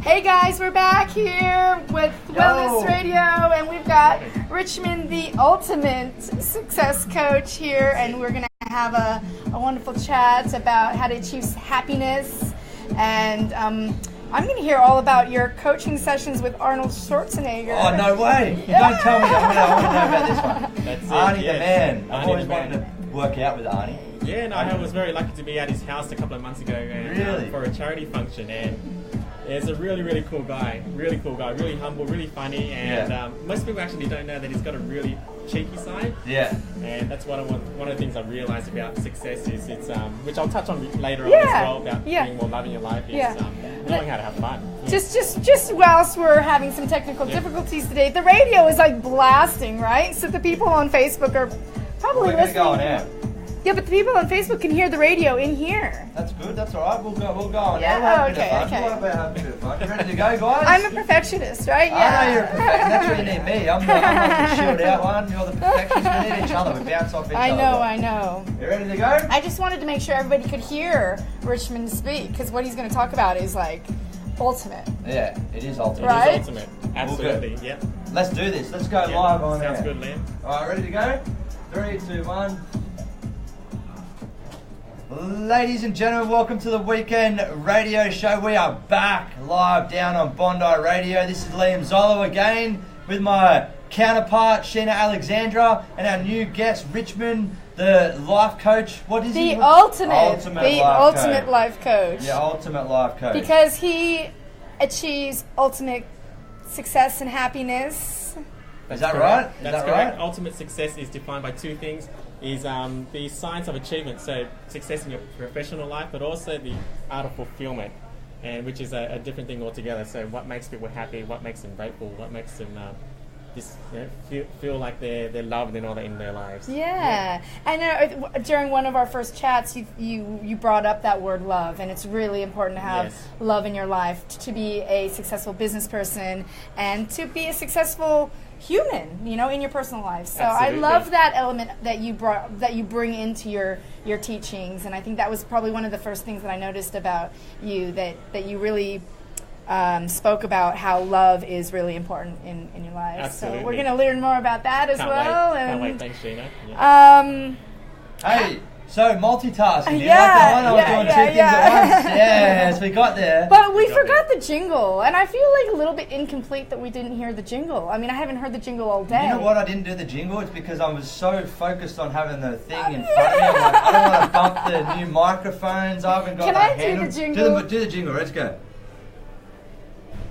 Hey guys, we're back here with Wellness Radio, and we've got Richmond, the ultimate success coach here, and we're going to have a wonderful chat about how to achieve happiness. And I'm going to hear all about your coaching sessions with Arnold Schwarzenegger. Oh, no way. You don't tell me. I want to know about this one. That's Arnie it, the yes. man. I've always wanted to work out with Arnie. Yeah, no, I was very lucky to be at his house a couple of months ago and, for a charity function, and he's a really cool guy, really humble, really funny, and most people actually don't know that he's got a really cheeky side. Yeah. And that's what one of the things I realised about success is it's which I'll touch on later on as well about being more loving your life is knowing how to have fun. Yeah. Just whilst we're having some technical difficulties today, the radio is like blasting, right? So the people on Facebook are probably listening. We're going to go on air. Yeah, but the people on Facebook can hear the radio in here. That's good. That's all right. We'll go on. Yeah. Okay. We'll have a bit of fun. You ready to go, guys? I'm a perfectionist, right? Yeah. I know you're a perfectionist. That's where you need me. I'm like the chilled out one. You're the perfectionist. We need each other. We bounce off each other. I know. You ready to go? I just wanted to make sure everybody could hear Richmond speak, because what he's going to talk about is like ultimate. Yeah, it is ultimate. Right? It is ultimate. Absolutely. Yep. Let's do this. Let's go live on Sounds air. good, Liam. All right, ready to go? 3, 2, 1. Ladies and gentlemen, welcome to the weekend radio show. We are back live down on Bondi Radio. This is Liam Zollo again with my counterpart Sheena Alexandra and our new guest Richmond, the life coach. What is he? The ultimate life coach. Yeah, ultimate life coach. Because he achieves ultimate success and happiness. Is that right? That's correct. Ultimate success is defined by two things. Is the science of achievement, so success in your professional life, but also the art of fulfillment, and which is a different thing altogether. So what makes people happy, what makes them grateful, what makes them feel like they're loved and all that in their lives. Yeah. I know during one of our first chats, you brought up that word love, and it's really important to have love in your life to be a successful business person and to be a successful human, in your personal life. So absolutely. I love that element that you bring into your teachings, and I think that was probably one of the first things that I noticed about you, that you really spoke about how love is really important in your life. Absolutely. So we're going to learn more about that as well. Can't wait. Thanks, Sheena. Yeah. Hey. So multitasking, do you like that one? I was doing two things at once. Yes, we got there. But we forgot the jingle, and I feel like a little bit incomplete that we didn't hear the jingle. I mean, I haven't heard the jingle all day. You know what? I didn't do the jingle. It's because I was so focused on having the thing in front of me. I'm like, I don't want to bump the new microphones. I haven't got that handle. Do the jingle? Do the jingle. Let's go.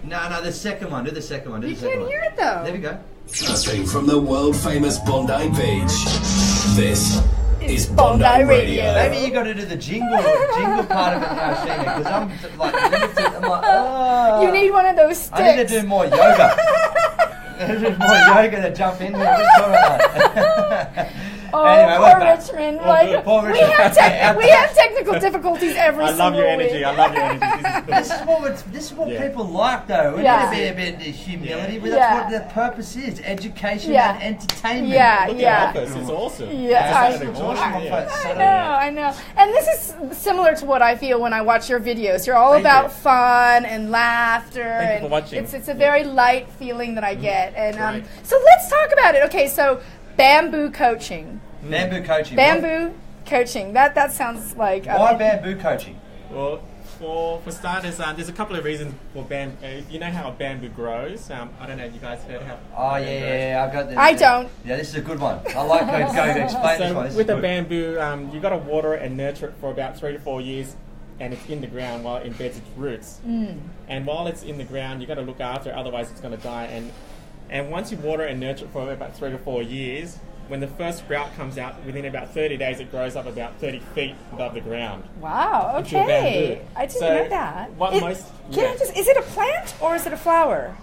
No, the second one. Do the second one. You can't hear it though. There we go. Broadcasting from the world famous Bondi Beach. This is Bondi Radio. Maybe you got to do the jingle part of it now, Sheena, because I'm like limited. I'm like, oh. You need one of those sticks. I need to do more yoga. To jump in there. Oh, anyway, poor Richmond! Poor Richmond. We have technical difficulties every single week. I love your energy. This is what people like, though. We need to be a bit of humility, but that's what the purpose is: education and entertainment. It's awesome. I know. And this is similar to what I feel when I watch your videos. You're all about fun and laughter. Thank you for watching. It's a very light feeling that I get. And so let's talk about it. Okay, so bamboo coaching. Bamboo coaching. Bamboo coaching. That sounds like... Why bamboo coaching? Well, for starters, there's a couple of reasons for bamboo. You know how a bamboo grows? I don't know if you guys heard how... Oh, yeah, I've got this. I don't. Yeah, this is a good one. I like how you go to explain this one. With a bamboo, you've got to water it and nurture it for about 3 to 4 years, and it's in the ground while it embeds its roots. And while it's in the ground, you've got to look after it, otherwise it's going to die. And once you water and nurture it for about 3 to 4 years, when the first sprout comes out, within about 30 days, it grows up about 30 feet above the ground. Wow, okay. I didn't know that. Is it a plant or is it a flower?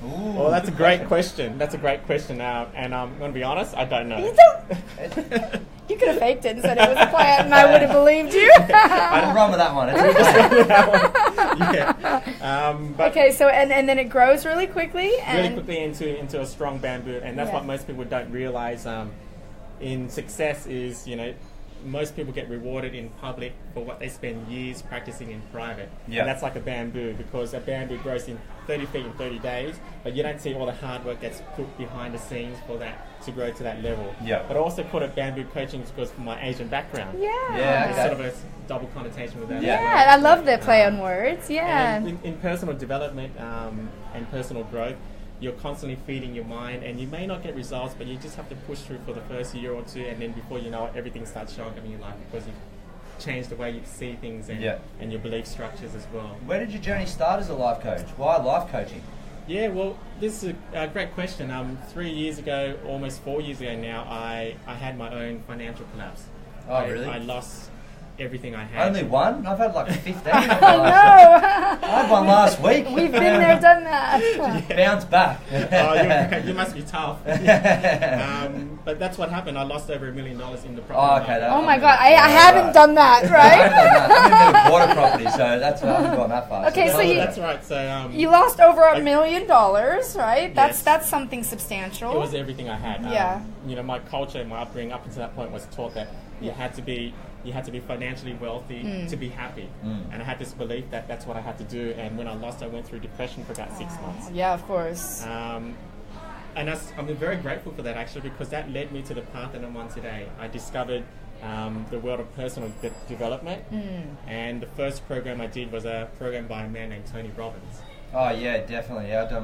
Ooh. Well, that's a great question. And I'm going to be honest, I don't know. You don't? You could have faked it and said it was a plant, and I would have believed you. I didn't run with that one. Okay, so and then it grows really quickly. Into a strong bamboo, and that's what most people don't realize. In success is, most people get rewarded in public for what they spend years practicing in private. Yeah. And that's like a bamboo, because a bamboo grows in 30 feet in 30 days, but you don't see all the hard work that's put behind the scenes for that to grow to that level. Yeah. But I also call it bamboo coaching because from my Asian background. Yeah. Yeah, There's sort of a double connotation with that. Yeah, as well. I love the play on words. Yeah. And in personal development and personal growth, you're constantly feeding your mind, and you may not get results, but you just have to push through for the first year or two, and then before you know it, everything starts showing up in your life because you've changed the way you see things and your belief structures as well. Where did your journey start as a life coach? Why life coaching? Yeah, well, this is a great question. 3 years ago, almost 4 years ago now, I had my own financial collapse. Oh, really? I lost everything I had. Only one? I've had like 15. Oh, no. I had one last week. We've been there, done that. Bounce back. You must be tough. But that's what happened. I lost over $1 million in the property. Oh, okay. Oh my God, I haven't done that, I right? haven't done that. I've never bought a property, so that's why I haven't gone that far. Okay, so that's right. So you lost over $1 million, right? That's something substantial. It was everything I had. Yeah. My culture, my upbringing up until that point was taught that you had to be financially wealthy to be happy. And I had this belief that that's what I had to do. And when I lost, I went through depression for about 6 months. Yeah, of course. And I'm very grateful for that, actually, because that led me to the path that I'm on today. I discovered the world of personal development. And the first program I did was a program by a man named Tony Robbins. Oh, yeah, definitely. Yeah,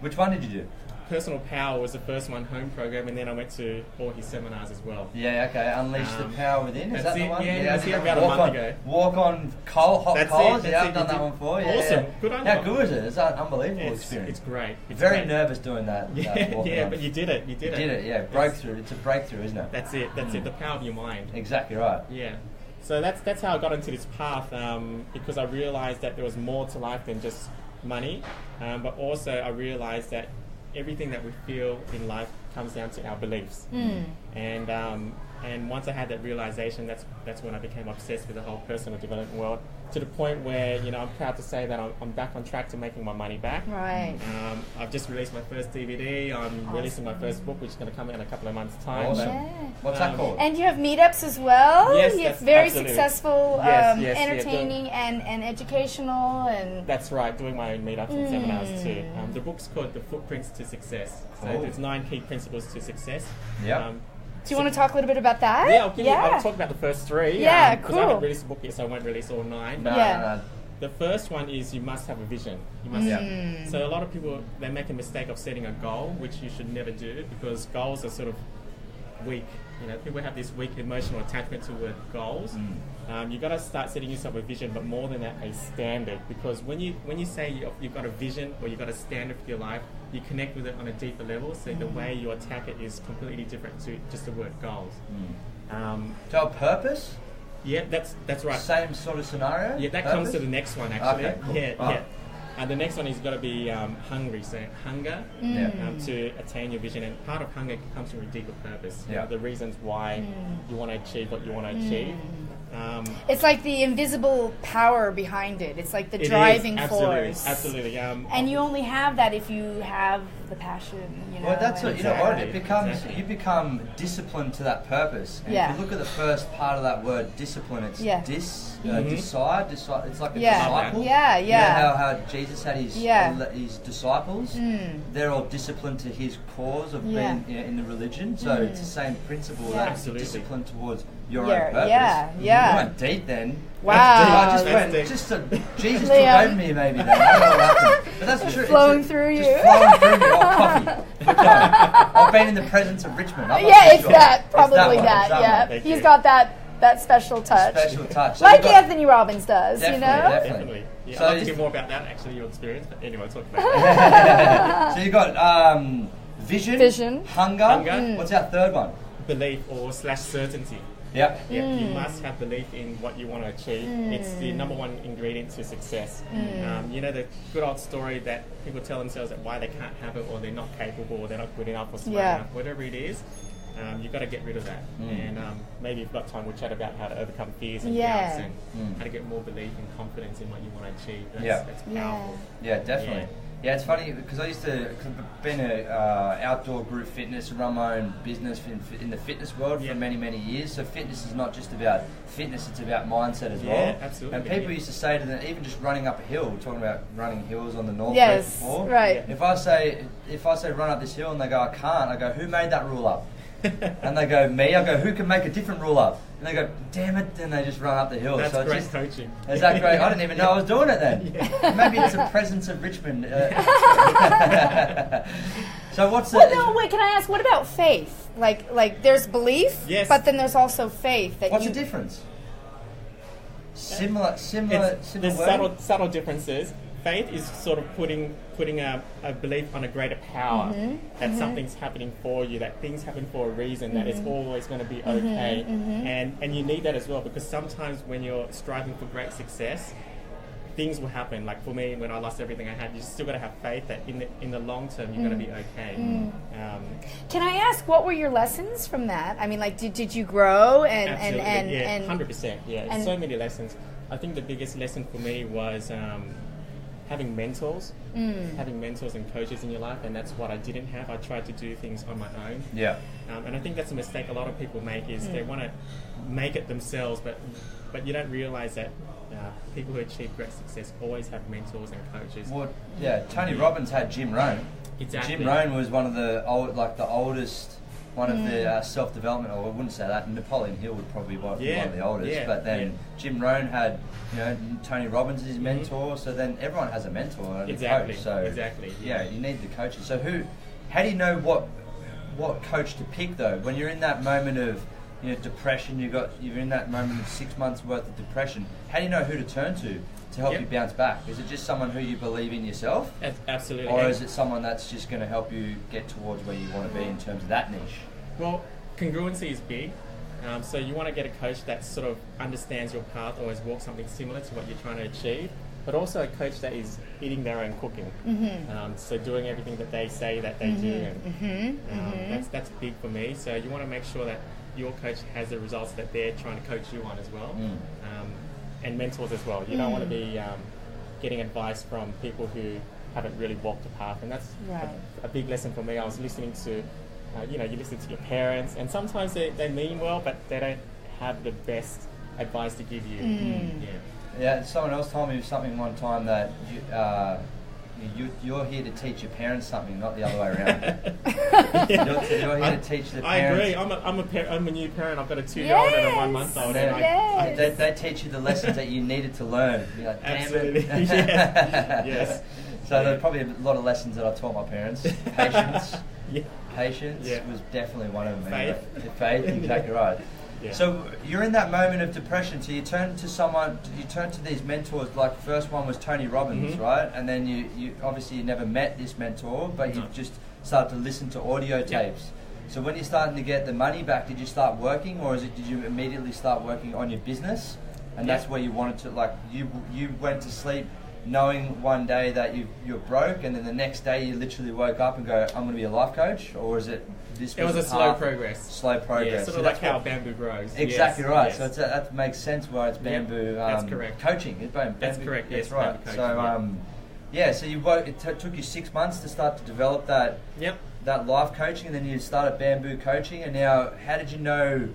which one did you do? Personal Power was the first one, home program, and then I went to all his seminars as well. Yeah, okay. Unleash the Power Within. Is that the one? Yeah, it was here about a month ago. Walk on hot coals. Yeah, I've done that one before. Yeah, awesome. Yeah. Good on you. How good is it? It's an unbelievable experience. It's great. It's very great. nervous doing that. Yeah, but you did it. You did it. Yeah. Breakthrough. It's a breakthrough, isn't it? That's it. That's it. The power of your mind. Exactly right. Yeah. So that's how I got into this path, because I realized that there was more to life than just money, but also I realized that everything that we feel in life comes down to our beliefs. And once I had that realization, that's when I became obsessed with the whole personal development world, to the point where I'm proud to say that I'm back on track to making my money back. Right. I've just released my first DVD. I'm releasing my first book, which is going to come out in a couple of months' time. Awesome. Yeah. What's that called? And you have meetups as well? Yes, you have that's very absolutely. successful, Yes, entertaining and educational. And that's right, doing my own meetups and seminars too. The book's called The Footprints to Success. So there's 9 key principles to success. Yeah. Do you want to talk a little bit about that? Yeah, I'll talk about the first 3. Yeah, because cool. I haven't released the book yet, so I won't release all 9. But No. the first one is you must have a vision. You must. So a lot of people, they make a mistake of setting a goal, which you should never do, because goals are sort of weak. People have this weak emotional attachment to goals. You've got to start setting yourself a vision, but more than that, a standard. Because when you say you've got a vision or you've got a standard for your life, you connect with it on a deeper level. So the way you attack it is completely different to just the word goals. So a purpose? Yeah, that's right. Same sort of scenario? Yeah, that purpose? comes to the next one actually. Okay, cool. Yeah. And the next one is got to be hungry. So hunger to attain your vision, and part of hunger comes from a deeper purpose. The reasons why you want to achieve what you want to achieve. it's like the invisible power behind it. It's like the driving force. Absolutely. And you only have that if you have the passion. Well, that's what, Exactly. it becomes. Exactly. You become disciplined to that purpose. And if you look at the first part of that word, discipline, it's decide. It's like a disciple. How Jesus had his disciples. They're all disciplined to his cause of being in the religion. So it's the same principle. That's discipline towards your own purpose. You went deep then. Wow. I just went. Jesus took over me maybe then. I don't know what happened. But that's true. Flowing through you. Just flowing through me. Oh, coffee. I've been in the presence of Richmond. It's that. Probably that. Thank He's you. got that special touch. Special touch. So Like Anthony Robbins does, Definitely. Yeah, So I'd like to hear more about that, actually, your experience. But anyway, talk about it. So you've got vision, hunger. What's our third one? Belief or / certainty. Yeah. You must have belief in what you want to achieve. It's the number one ingredient to success. The good old story that people tell themselves that why they can't have it, or they're not capable, or they're not good enough, or smart enough, whatever it is. you've got to get rid of that. And maybe if you've got time, we'll chat about how to overcome fears and doubts and how to get more belief and confidence in what you want to achieve. That's powerful. Yeah, definitely. Yeah, it's funny because I've been a outdoor group fitness and run my own business in the fitness world for many, many years. So fitness is not just about fitness, it's about mindset as well. Yeah, absolutely. And people used to say to them, even just running up a hill, we're talking about running hills on the North Coast before. Right. If I say run up this hill and they go, I can't, I go, who made that rule up? And they go, me. I go, who can make a different rule up? And they go, damn it, then they just run up the hill. That's so great coaching. Is that great? I didn't even know I was doing it then. Maybe it's the presence of Richmond. So what's the... Well, no, wait, can I ask, what about faith? Like there's belief, but then there's also faith. What's the difference? Similar There's word? subtle differences. Faith is sort of putting a belief on a greater power, that something's happening for you, that things happen for a reason, that it's always going to be okay. And you need that as well, because sometimes when you're striving for great success, things will happen. Like for me, when I lost everything I had, you still got to have faith that in the long term you're going to be okay. Can I ask, what were your lessons from that? I mean, like, did you grow and 100%. Yeah, so many lessons. I think the biggest lesson for me was having mentors, and coaches in your life, and that's what I didn't have. I tried to do things on my own. Yeah. And I think that's a mistake a lot of people make, is they want to make it themselves, but you don't realize that people who achieve great success always have mentors and coaches. Well, yeah, Tony Robbins had Jim Rohn. Exactly. Jim Rohn was one of the oldest. One of the self-development, or I wouldn't say that, Napoleon Hill would probably be one of the oldest, but then Jim Rohn had, Tony Robbins as his mentor, so then everyone has a mentor and a coach. So you need the coaches. So how do you know what coach to pick though? When you're in that moment of depression, you're in that moment of 6 months worth of depression, how do you know who to turn to help you bounce back? Is it just someone who you believe in yourself? Absolutely. Or is it someone that's just going to help you get towards where you want to be in terms of that niche? Well, congruency is big. So you want to get a coach that sort of understands your path or has walked something similar to what you're trying to achieve, but also a coach that is eating their own cooking. So doing everything that they say that they do. And that's big for me. So you want to make sure that your coach has the results that they're trying to coach you on as well. And mentors as well. You don't want to be getting advice from people who haven't really walked the path, and that's a big lesson for me. I was listening to, you listen to your parents, and sometimes they mean well, but they don't have the best advice to give you. Yeah, someone else told me something one time that you're here to teach your parents something, not the other way around. You're here to teach the parents. I agree. I'm a new parent. I've got a 2-year-old and a 1-month-old. They teach you the lessons that you needed to learn. You're like, damn absolutely. It. Yes. So there's probably a lot of lessons that I taught my parents. Patience. Patience was definitely one of them. Faith, exactly right. Yeah. So you're in that moment of depression, so you turn to these mentors, like the first one was Tony Robbins, right? And then you obviously you never met this mentor, but you just started to listen to audio tapes. So when you're starting to get the money back, did you start working, or did you immediately start working on your business? And that's where you wanted to, like, you went to sleep knowing one day that you're broke, and then the next day you literally woke up and go, I'm going to be a life coach? Or is it this? It was a slow progress. Slow progress. Yeah, sort of like how bamboo grows. Exactly right. Yes. So that makes sense why it's bamboo. That's correct. Coaching. It's bamboo. That's correct. That's yes, right. So so it took you 6 months to start to develop that. That life coaching, and then you started bamboo coaching. And now, how did you know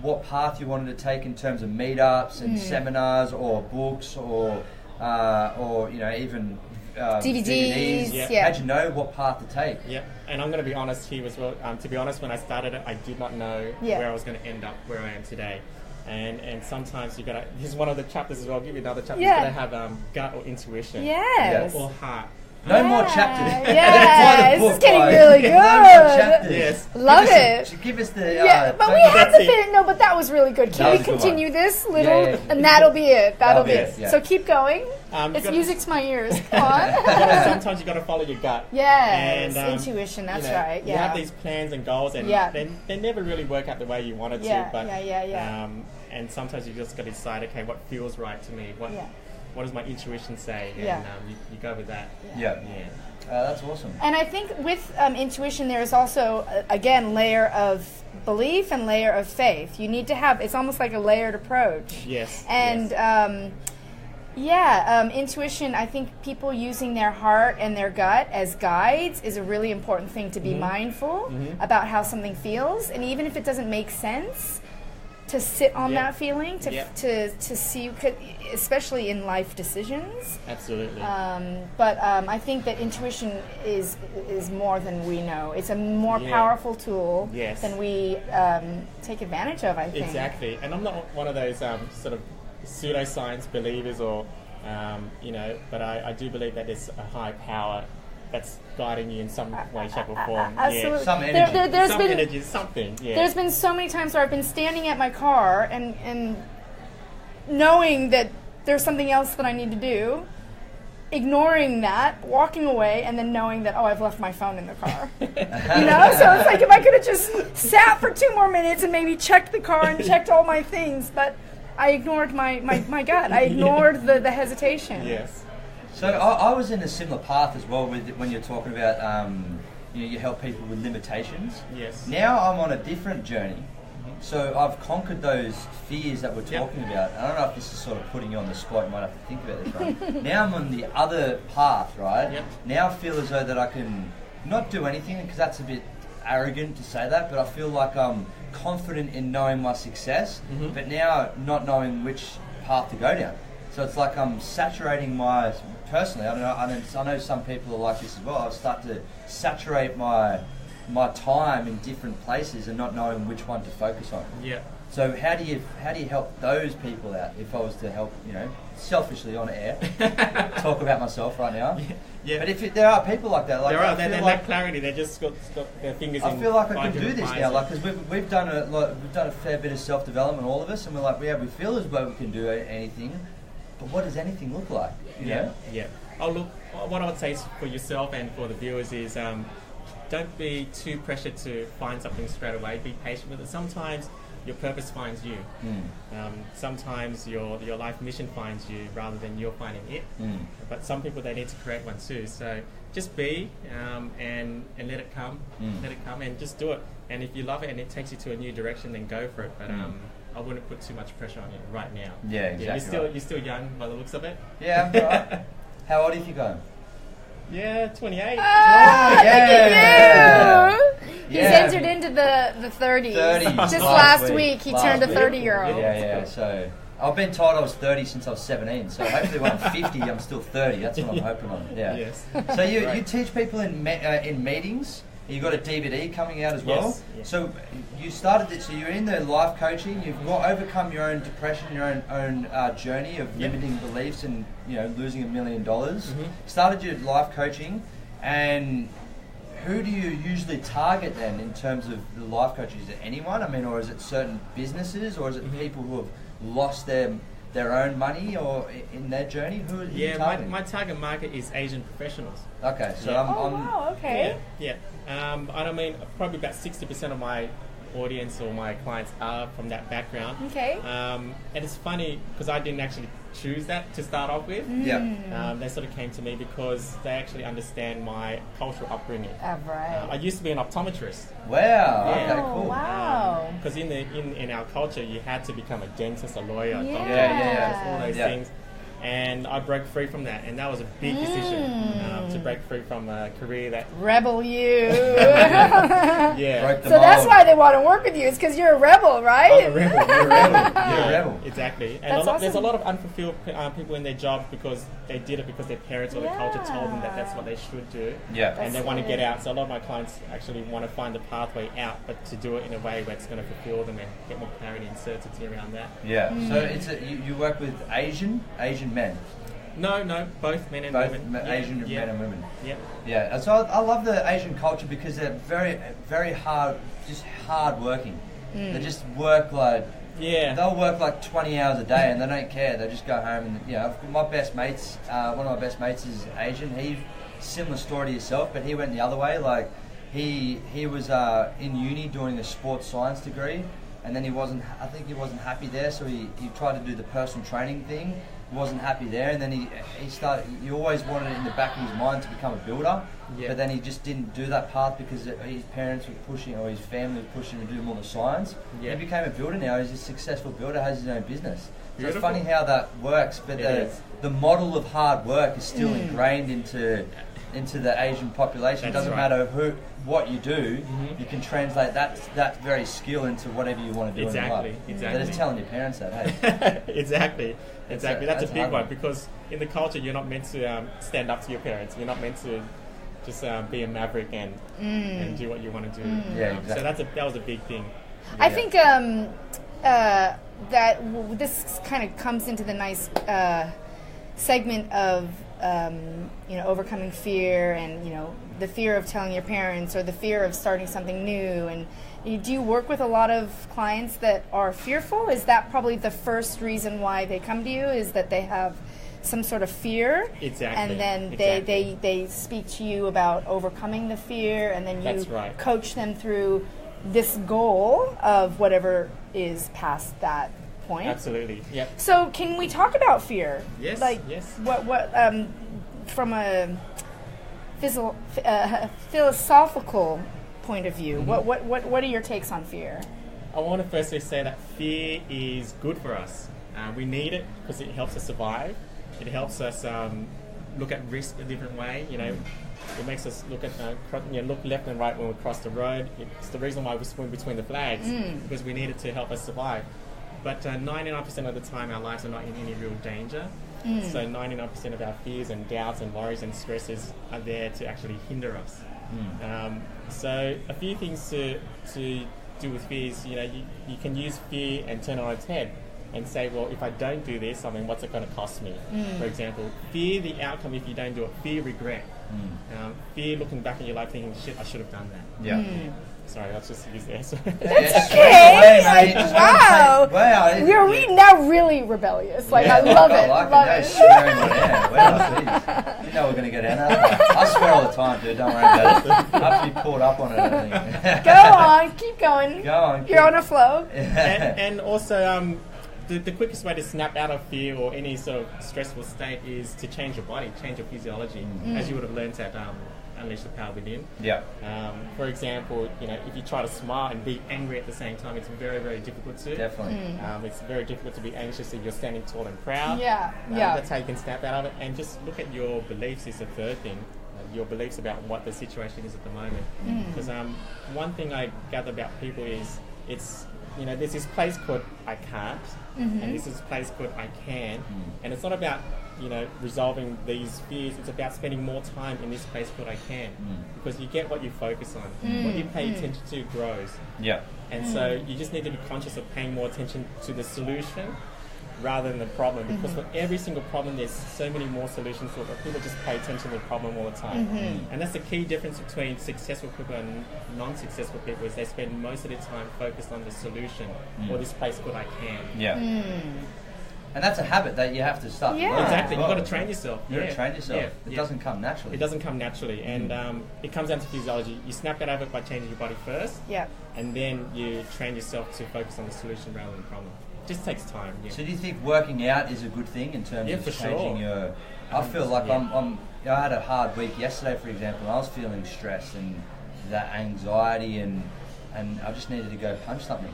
what path you wanted to take in terms of meetups and seminars or books or even DVDs. How'd you know what path to take? And I'm going to be honest here as well. To be honest, when I started it, I did not know where I was going to end up where I am today. And sometimes you got to. This is one of the chapters as well. I'll give you another chapter. You're going to have gut or intuition. Or heart. No more chapters. This is getting really good. No more chapters. Yes. Love it. Give us the... but we have to fit it. No, but that was really good. Can we continue this little? And that'll be it. That'll be it. So keep going. It's music to my ears. Come on. Sometimes you got to follow your gut. Yes. And, intuition, that's right. You have these plans and goals, and they never really work out the way you wanted to. But, and sometimes you just got to decide, okay, what feels right to me? What does my intuition say? And you go with that. That's awesome. And I think with intuition, there is also, again, layer of of belief and layer of faith. You need to have, it's almost like a layered approach. Yes. And intuition, I think people using their heart and their gut as guides is a really important thing to be mindful about how something feels. And even if it doesn't make sense, to sit on that feeling, to see, especially in life decisions. Absolutely. But I think that intuition is more than we know. It's a more powerful tool than we take advantage of, I think. Exactly. And I'm not one of those sort of pseudoscience believers or, but I do believe that there's a high power that's guiding you in some way, shape or form. Absolutely. Some energy. There's been so many times where I've been standing at my car and knowing that there's something else that I need to do, ignoring that, walking away, and then knowing that, I've left my phone in the car. So it's like if I could have just sat for 2 more minutes and maybe checked the car and checked all my things, but I ignored my gut. I ignored the hesitation. Yes. So I was in a similar path as well with when you're talking about, you help people with limitations. Yes. Now I'm on a different journey. So I've conquered those fears that we're talking about. I don't know if this is sort of putting you on the spot. You might have to think about this, right? Now I'm on the other path, right? Yep. Now I feel as though that I can not do anything, because that's a bit arrogant to say that, but I feel like I'm confident in knowing my success, but now not knowing which path to go down. So it's like I'm saturating my... Personally, I know some people are like this as well. I start to saturate my time in different places and not knowing which one to focus on. Yeah. So how do you help those people out? If I was to help, selfishly on air, talk about myself right now. Yeah. But if there are people like that, like they lack clarity. They just got their fingers. I in feel like I can do this now, like because we've done a fair bit of self development, all of us, and we're like, we feel as though we can do anything. But what does anything look like? You know? Yeah. Oh, look, what I would say for yourself and for the viewers is don't be too pressured to find something straight away. Be patient with it. Sometimes your purpose finds you. Sometimes your life mission finds you rather than you're finding it. But some people, they need to create one too. So just be and let it come. Let it come and just do it. And if you love it and it takes you to a new direction, then go for it. But I wouldn't put too much pressure on you right now. Yeah, exactly. You're still young by the looks of it. Yeah, I'm right. How old do you think I am? Yeah, 28. Oh, yeah. Look at you! He's entered into the 30s. 30s. Just last week, he turned a 30-year-old. Yeah. So I've been told I was 30 since I was 17. So hopefully when I'm 50, I'm still 30. That's what I'm hoping on. Yeah. Yes. So you teach people in meetings. You've got a DVD coming out as well. Yes. So you started it. So you're in the life coaching. You've overcome your own depression, your own journey of limiting beliefs, and losing $1 million. Started your life coaching, and who do you usually target then in terms of the life coaching? Is it anyone? I mean, or is it certain businesses, or is it people who have lost their own money or in their journey? Who are you targeting? My target market is Asian professionals. Okay, so wow, okay. Yeah. I mean, probably about 60% of my audience or my clients are from that background. Okay. And it's funny because I didn't actually choose that to start off with. Yeah. They sort of came to me because they actually understand my cultural upbringing. Right. I used to be an optometrist. Wow. Yeah. Okay, cool. Wow. Because in our culture, you had to become a dentist, a lawyer, a doctor, Yeah. all those things. And I broke free from that, and that was a big decision to break free from a career that... Rebel you. Yeah. So that's why they want to work with you. It's because you're a rebel, right? I'm a rebel. You're a rebel. You're a rebel. Exactly. And That's there's a awesome. lot of unfulfilled people in their jobs because they did it because their parents or the culture told them that that's what they should do. Yeah. And they want to get out. So a lot of my clients actually want to find the pathway out, but to do it in a way where it's going to fulfill them and get more clarity and certainty around that. Yeah. So it's you work with Asian men. No, both men and women. Asian men and women. Yeah. Yeah. So I love the Asian culture because they're very, very hard, just hard working. They just work like... Yeah. They'll work like 20 hours a day and they don't care. They just go home and, my best mates, one of my best mates is Asian. He's similar story to yourself, but he went the other way. Like, he was in uni doing a sports science degree, and then I think he wasn't happy there, so he tried to do the personal training thing. wasn't happy there, and then he always wanted it in the back of his mind to become a builder, but then he just didn't do that path because his parents were pushing, or his family was pushing him to do more the science. He became a builder now. He's a successful builder, has his own business. So it's funny how that works, but the model of hard work is still ingrained into the Asian population. It doesn't matter what you do, you can translate that very skill into whatever you want to do in life. Exactly. They're just telling your parents that, hey. Exactly. That's a big one, because in the culture you're not meant to stand up to your parents. You're not meant to just be a maverick and do what you want to do. So that was a big thing. I think that this kind of comes into the nice segment of overcoming fear, and the fear of telling your parents, or the fear of starting something new. And do you work with a lot of clients that are fearful? Is that probably the first reason why they come to you, is that they have some sort of fear? Exactly. And then they speak to you about overcoming the fear, and then you coach them through this goal of whatever is past that point. Absolutely. Yep. So can we talk about fear? Yes. What from a philosophical point of view, what are your takes on fear? I want to firstly say that fear is good for us. We need it because it helps us survive. It helps us look at risk a different way. It makes us look left and right when we cross the road. It's the reason why we swim between the flags, because we need it to help us survive. But 99% of the time our lives are not in any real danger. So 99% of our fears and doubts and worries and stresses are there to actually hinder us. So a few things to do with fears, you can use fear and turn it on its head and say, well, if I don't do this, what's it going to cost me? For example, fear the outcome if you don't do it. Fear regret. Fear looking back at your life thinking, shit, I should have done that. Sorry, let's just use this. That's okay. Wow. You're now really rebellious. I love it. Love it. Swearing on air. Wow, you know we're going to get out of that. I swear all the time, dude. Don't worry about it. I have to be caught up on it, I think. Go on. Keep going. Go on. You're on a flow. And also, the quickest way to snap out of fear or any sort of stressful state is to change your body, change your physiology, as you would have learned at Unleash the Power Within. For example, if you try to smile and be angry at the same time, it's very, very difficult to. Definitely. It's very difficult to be anxious if you're standing tall and proud. That's how you can snap out of it. And just look at your beliefs is the third thing. Your beliefs about what the situation is at the moment. Because one thing I gather about people is there's this place called I can't, and this is a place called I can, and it's not about resolving these fears. It's about spending more time in this place called I can, because you get what you focus on. What you pay attention to grows. And so you just need to be conscious of paying more attention to the solution rather than the problem, because for every single problem there's so many more solutions to it, but people just pay attention to the problem all the time. And that's the key difference between successful people and non-successful people, is they spend most of their time focused on the solution or this place called I can. And that's a habit that you have to start to learn. Exactly, you've got to train yourself. You've got to train yourself. It doesn't come naturally. It doesn't come naturally, and it comes down to physiology. You snap out of it by changing your body first, and then you train yourself to focus on the solution rather than the problem. It just takes time. So do you think working out is a good thing in terms of changing your... I feel like I had a hard week yesterday, for example, and I was feeling stress and that anxiety, and I just needed to go punch something.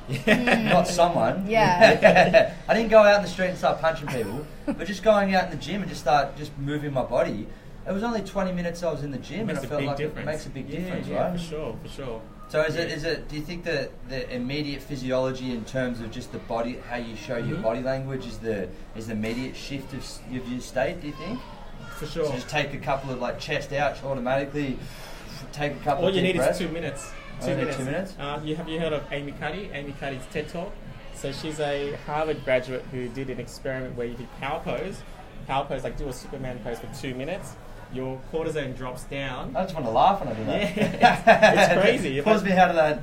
Not someone. I didn't go out in the street and start punching people, but just going out in the gym and just moving my body. It was only 20 minutes I was in the gym, and I felt like it makes a big difference, right? For sure. So is it? Do you think that the immediate physiology in terms of just the body, how you show your body language, is the immediate shift of your state? Do you think? For sure. So just take a couple of chest out automatically. Take a couple. All you need breaths. is 2 minutes. 2 minutes. 2 minutes. Have you heard of Amy Cuddy? Amy Cuddy's TED Talk. So she's a Harvard graduate who did an experiment where you did power pose, do a Superman pose for 2 minutes. Your cortisone drops down. I just want to laugh when I do that. It's crazy. Pulls me out of that.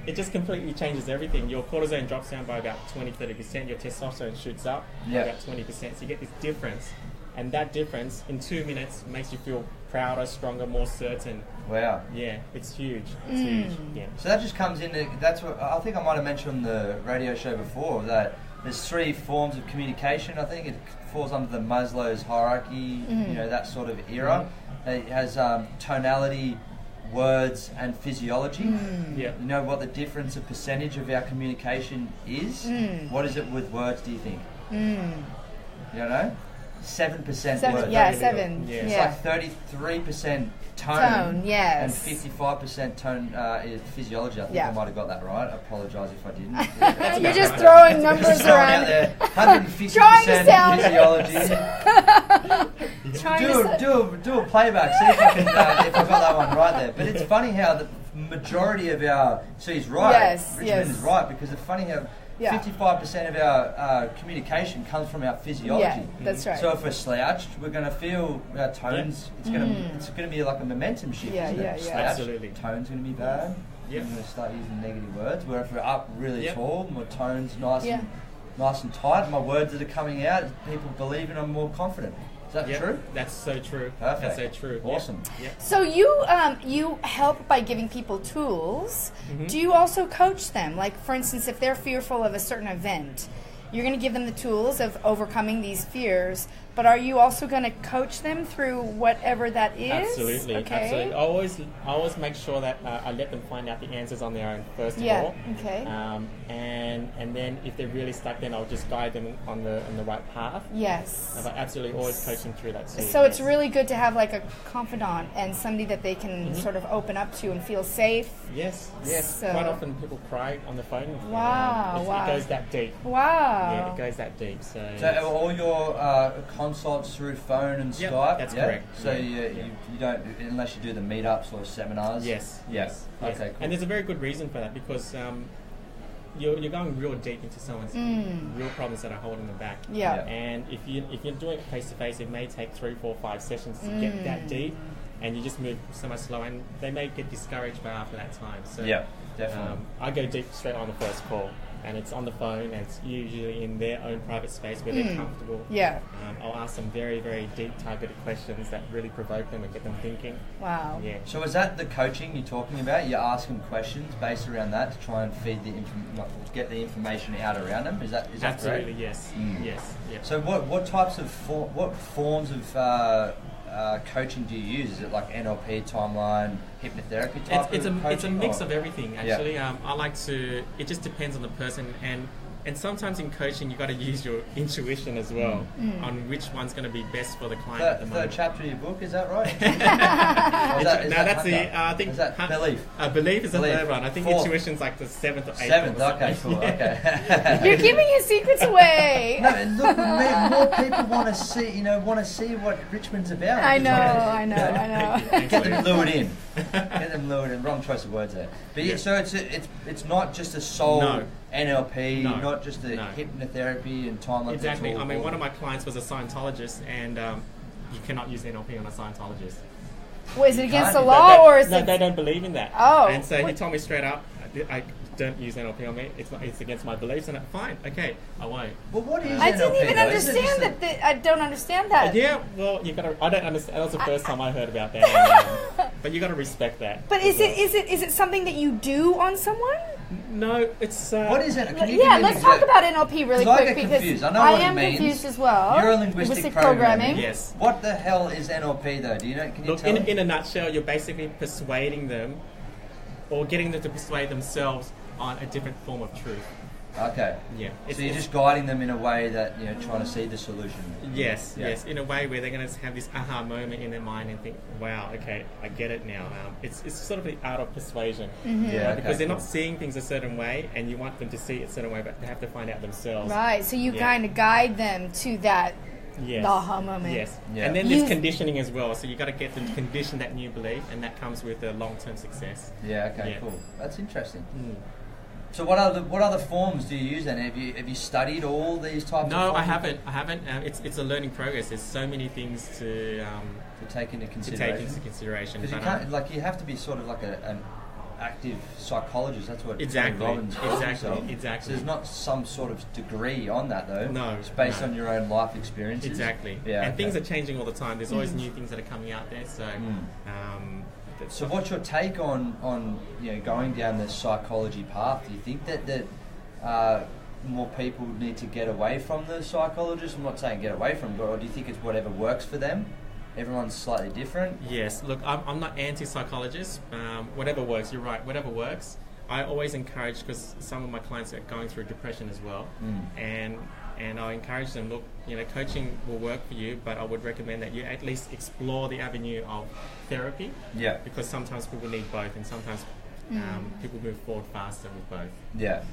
It just completely changes everything. Your cortisone drops down by about 20-30%. Your testosterone shoots up by about 20%. So you get this difference. And that difference in 2 minutes makes you feel prouder, stronger, more certain. Wow. Yeah, it's huge. It's huge. Yeah. So that just comes into, that's what I think I might have mentioned on the radio show before, that there's 3 forms of communication. I think it falls under the Maslow's hierarchy, that sort of era. It has tonality, words, and physiology. Yeah. You know what the difference of percentage of our communication is? What is it with words, do you think? You don't know? 7% words. Yeah, 7. Yeah. It's like 33% tone, yes. and 55% tone is physiology. I think I might have got that right. I apologise if I didn't. You're just throwing numbers Just throwing around. out there. 150% Trying to sound- physiology. Do a playback. See if I can if I got that one right there. But it's funny how the majority of our he's right. Yes, Richmond is right, because it's funny how 55% of our communication comes from our physiology. Yeah, that's right. So if we're slouched, we're going to feel our tones. It's going to be like a momentum shift. Yeah, isn't it? yeah, yeah. Slouched, Absolutely. tone's going to be bad. Yep. We're going to start using negative words. Where if we're up really tall, my tone's nice Yeah. and tight. My words that are coming out, people believe in. I'm more confident. Is that true? That's so true. Perfect. That's so true. Awesome. Yep. So you help by giving people tools. Do you also coach them? Like, for instance, if they're fearful of a certain event, you're going to give them the tools of overcoming these fears, but are you also going to coach them through whatever that is? Absolutely, Okay. absolutely. I always make sure that I let them find out the answers on their own first of Yeah. all. Okay. And then if they're really stuck, then I'll just guide them on the right path. Yes. But absolutely, always coach them through that too. So it's really good to have like a confidant and somebody that they can sort of open up to and feel safe. Yes. So- Quite often people cry on the phone. Wow, It goes that deep. Wow. Yeah, it goes that deep. So So all your consults through phone and Yep, Skype? that's yeah? correct. So Yeah. you don't, unless you do the meetups or seminars? Yes. Yes. Yes. Okay, cool. And there's a very good reason for that, because you're going real deep into someone's real problems that are holding them back. Yeah. And if you're doing it face to face, it may take 3, 4, 5 sessions to get that deep, and you just move so much slower, and they may get discouraged by after that time. So Yeah, definitely. I go deep straight on the first call, and it's on the phone, and it's usually in their own private space where they're comfortable. Yeah. I'll ask them very, very deep, targeted questions that really provoke them and get them thinking. Wow. Yeah. So is that the coaching you're talking about? You ask them questions based around that to try and feed get the information out around them. Is that Absolutely, correct? yes. Yes. Yeah. So what types of what forms of coaching do you use? Is it like NLP, timeline, hypnotherapy type It's of coaching? a mix or? of everything, actually. I like to. It just depends on the person, and sometimes in coaching you got to use your intuition as well on which one's going to be best for the client at the Third moment. chapter of your book, is that right? I think Is that belief? Belief is the Belief. third one. I think Fourth. intuition's like the 7th or 8th. Seventh, or something. okay, cool, okay. You're giving your secrets away. No, look, more people want to see what Richmond's about. I know. Get them lured in. Get them lured in. Wrong choice of words there. But yeah, so it's not just a soul NLP, not just the hypnotherapy and timeline. Exactly. I mean, one of my clients was a Scientologist, and you cannot use NLP on a Scientologist. Well, is it against the can't. law or is No, it? they don't believe in that. Oh. And so he told me straight up, I don't use NLP on me. It's against my beliefs. And fine, okay, I won't. Well, what is I NLP? didn't even though? Isn't it understand just that. I don't understand that. Yeah, well, you gotta. I don't understand. That was the first time I heard about that. But you gotta respect that. But is it something that you do on someone? No, it's. What is it? Can you give me Yeah, an let's talk example? about NLP really 'Cause I quick get because confused. I know I what it am means. confused as well. You're a linguistic programming. Yes. What the hell is NLP though? Do you know? Can you Look, tell me? in a nutshell, you're basically persuading them, or getting them to persuade themselves on a different form of truth. Okay. Yeah. So you're just guiding them in a way that trying to see the solution. Yes, Yeah. yes, in a way where they're going to have this aha moment in their mind and think, wow, okay, I get it now. It's sort of the art of persuasion. Yeah. Because they're cool. not seeing things a certain way, and you want them to see it a certain way, but they have to find out themselves. Right, so you Yeah. kind of guide them to that Yes. the aha moment. Yes. Yeah. And then there's You- conditioning as well, so you got to get them to condition that new belief, and that comes with the long-term success. Yeah. Okay. Yeah. Cool. That's interesting. Mm. So what other forms do you use then? Have you studied all these types? of No, forms I haven't. It's a learning progress. There's so many things to take into take consideration. into consideration. Because you but, can't you have to be sort of like an active psychologist. That's what Exactly, Tony Robbins calls exactly, himself. exactly. So there's not some sort of degree on that though. No, It's based no. on your own life experiences. Exactly. Yeah. And okay. things are changing all the time. There's always new things that are coming out there. So, So what's your take on going down the psychology path? Do you think that more people need to get away from the psychologist? I'm not saying get away from, but do you think it's whatever works for them? Everyone's slightly different. Yes, look, I'm not anti-psychologist. Whatever works, you're right, whatever works. I always encourage, because some of my clients are going through depression as well, and I encourage them, look, coaching will work for you, but I would recommend that you at least explore the avenue of therapy. Yeah. Because sometimes people need both, and sometimes people move forward faster with both. Yeah.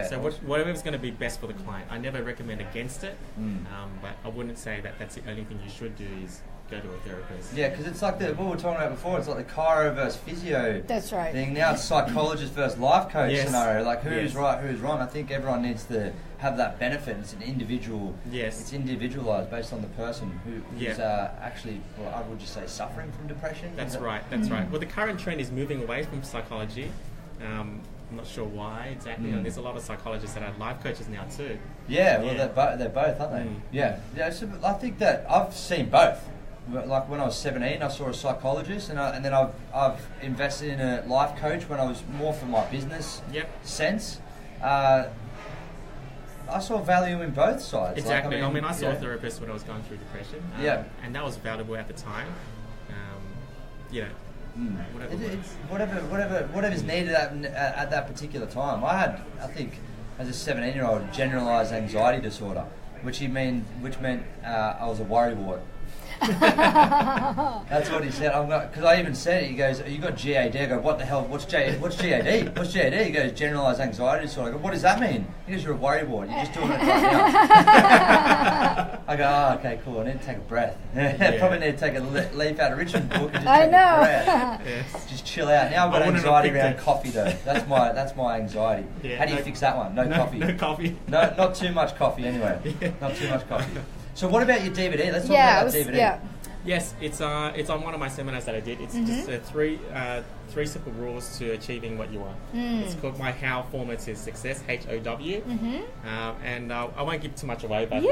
So whatever's going to be best for the client. I never recommend against it, but I wouldn't say that that's the only thing you should do is go to a therapist. Yeah, because it's like what we were talking about before. It's like the chiro versus physio. That's right. Thing. Now it's psychologist versus life coach scenario. Like who's right, who's wrong. I think everyone needs to have that benefit. It's an individual. Yes. It's individualized based on the person who's actually, well, I would just say, suffering from depression. That's right. That's right. Well, the current trend is moving away from psychology. I'm not sure why exactly. There's a lot of psychologists that are life coaches now too. Yeah. Well, they're both, aren't they? Yeah. So I think that I've seen both. Like when I was 17, I saw a psychologist, and then I've invested in a life coach when I was more for my business sense. I saw value in both sides. Exactly. I saw a therapist when I was going through depression. And that was valuable at the time. Whatever's needed at that particular time. I think, as a 17-year-old, generalised anxiety disorder, which meant I was a worrywart. That's what he said. Because I even said it. He goes, "You got GAD?" I go, "What the hell? What's GAD? What's GAD? He goes, "Generalised anxiety disorder." I go, "What does that mean?" He goes, "You're a worrywart. You're just doing it right now." I go, "Oh, okay, cool. I need to take a breath. Probably need to take a leaf out of Richmond book and just take a breath. Just chill out." Now I've got anxiety around coffee though. That's my anxiety. How do you fix that one? No coffee. No coffee. No, not too much coffee anyway. Not too much coffee. So what about your DVD? Let's talk about that DVD. Yeah. Yes, it's on one of my seminars that I did. It's just three simple rules to achieving what you want. It's called My How Formula to Success, HOW. And I won't give too much away, but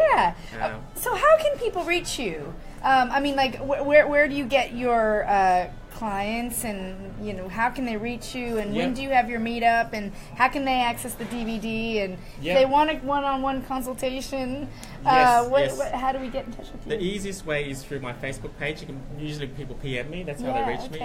so how can people reach you? Where do you get your clients, and how can they reach you, and when do you have your meetup, and how can they access the DVD, and if they want a one-on-one consultation, how do we get in touch with you? The easiest way is through my Facebook page. Usually people PM me, that's how they reach me.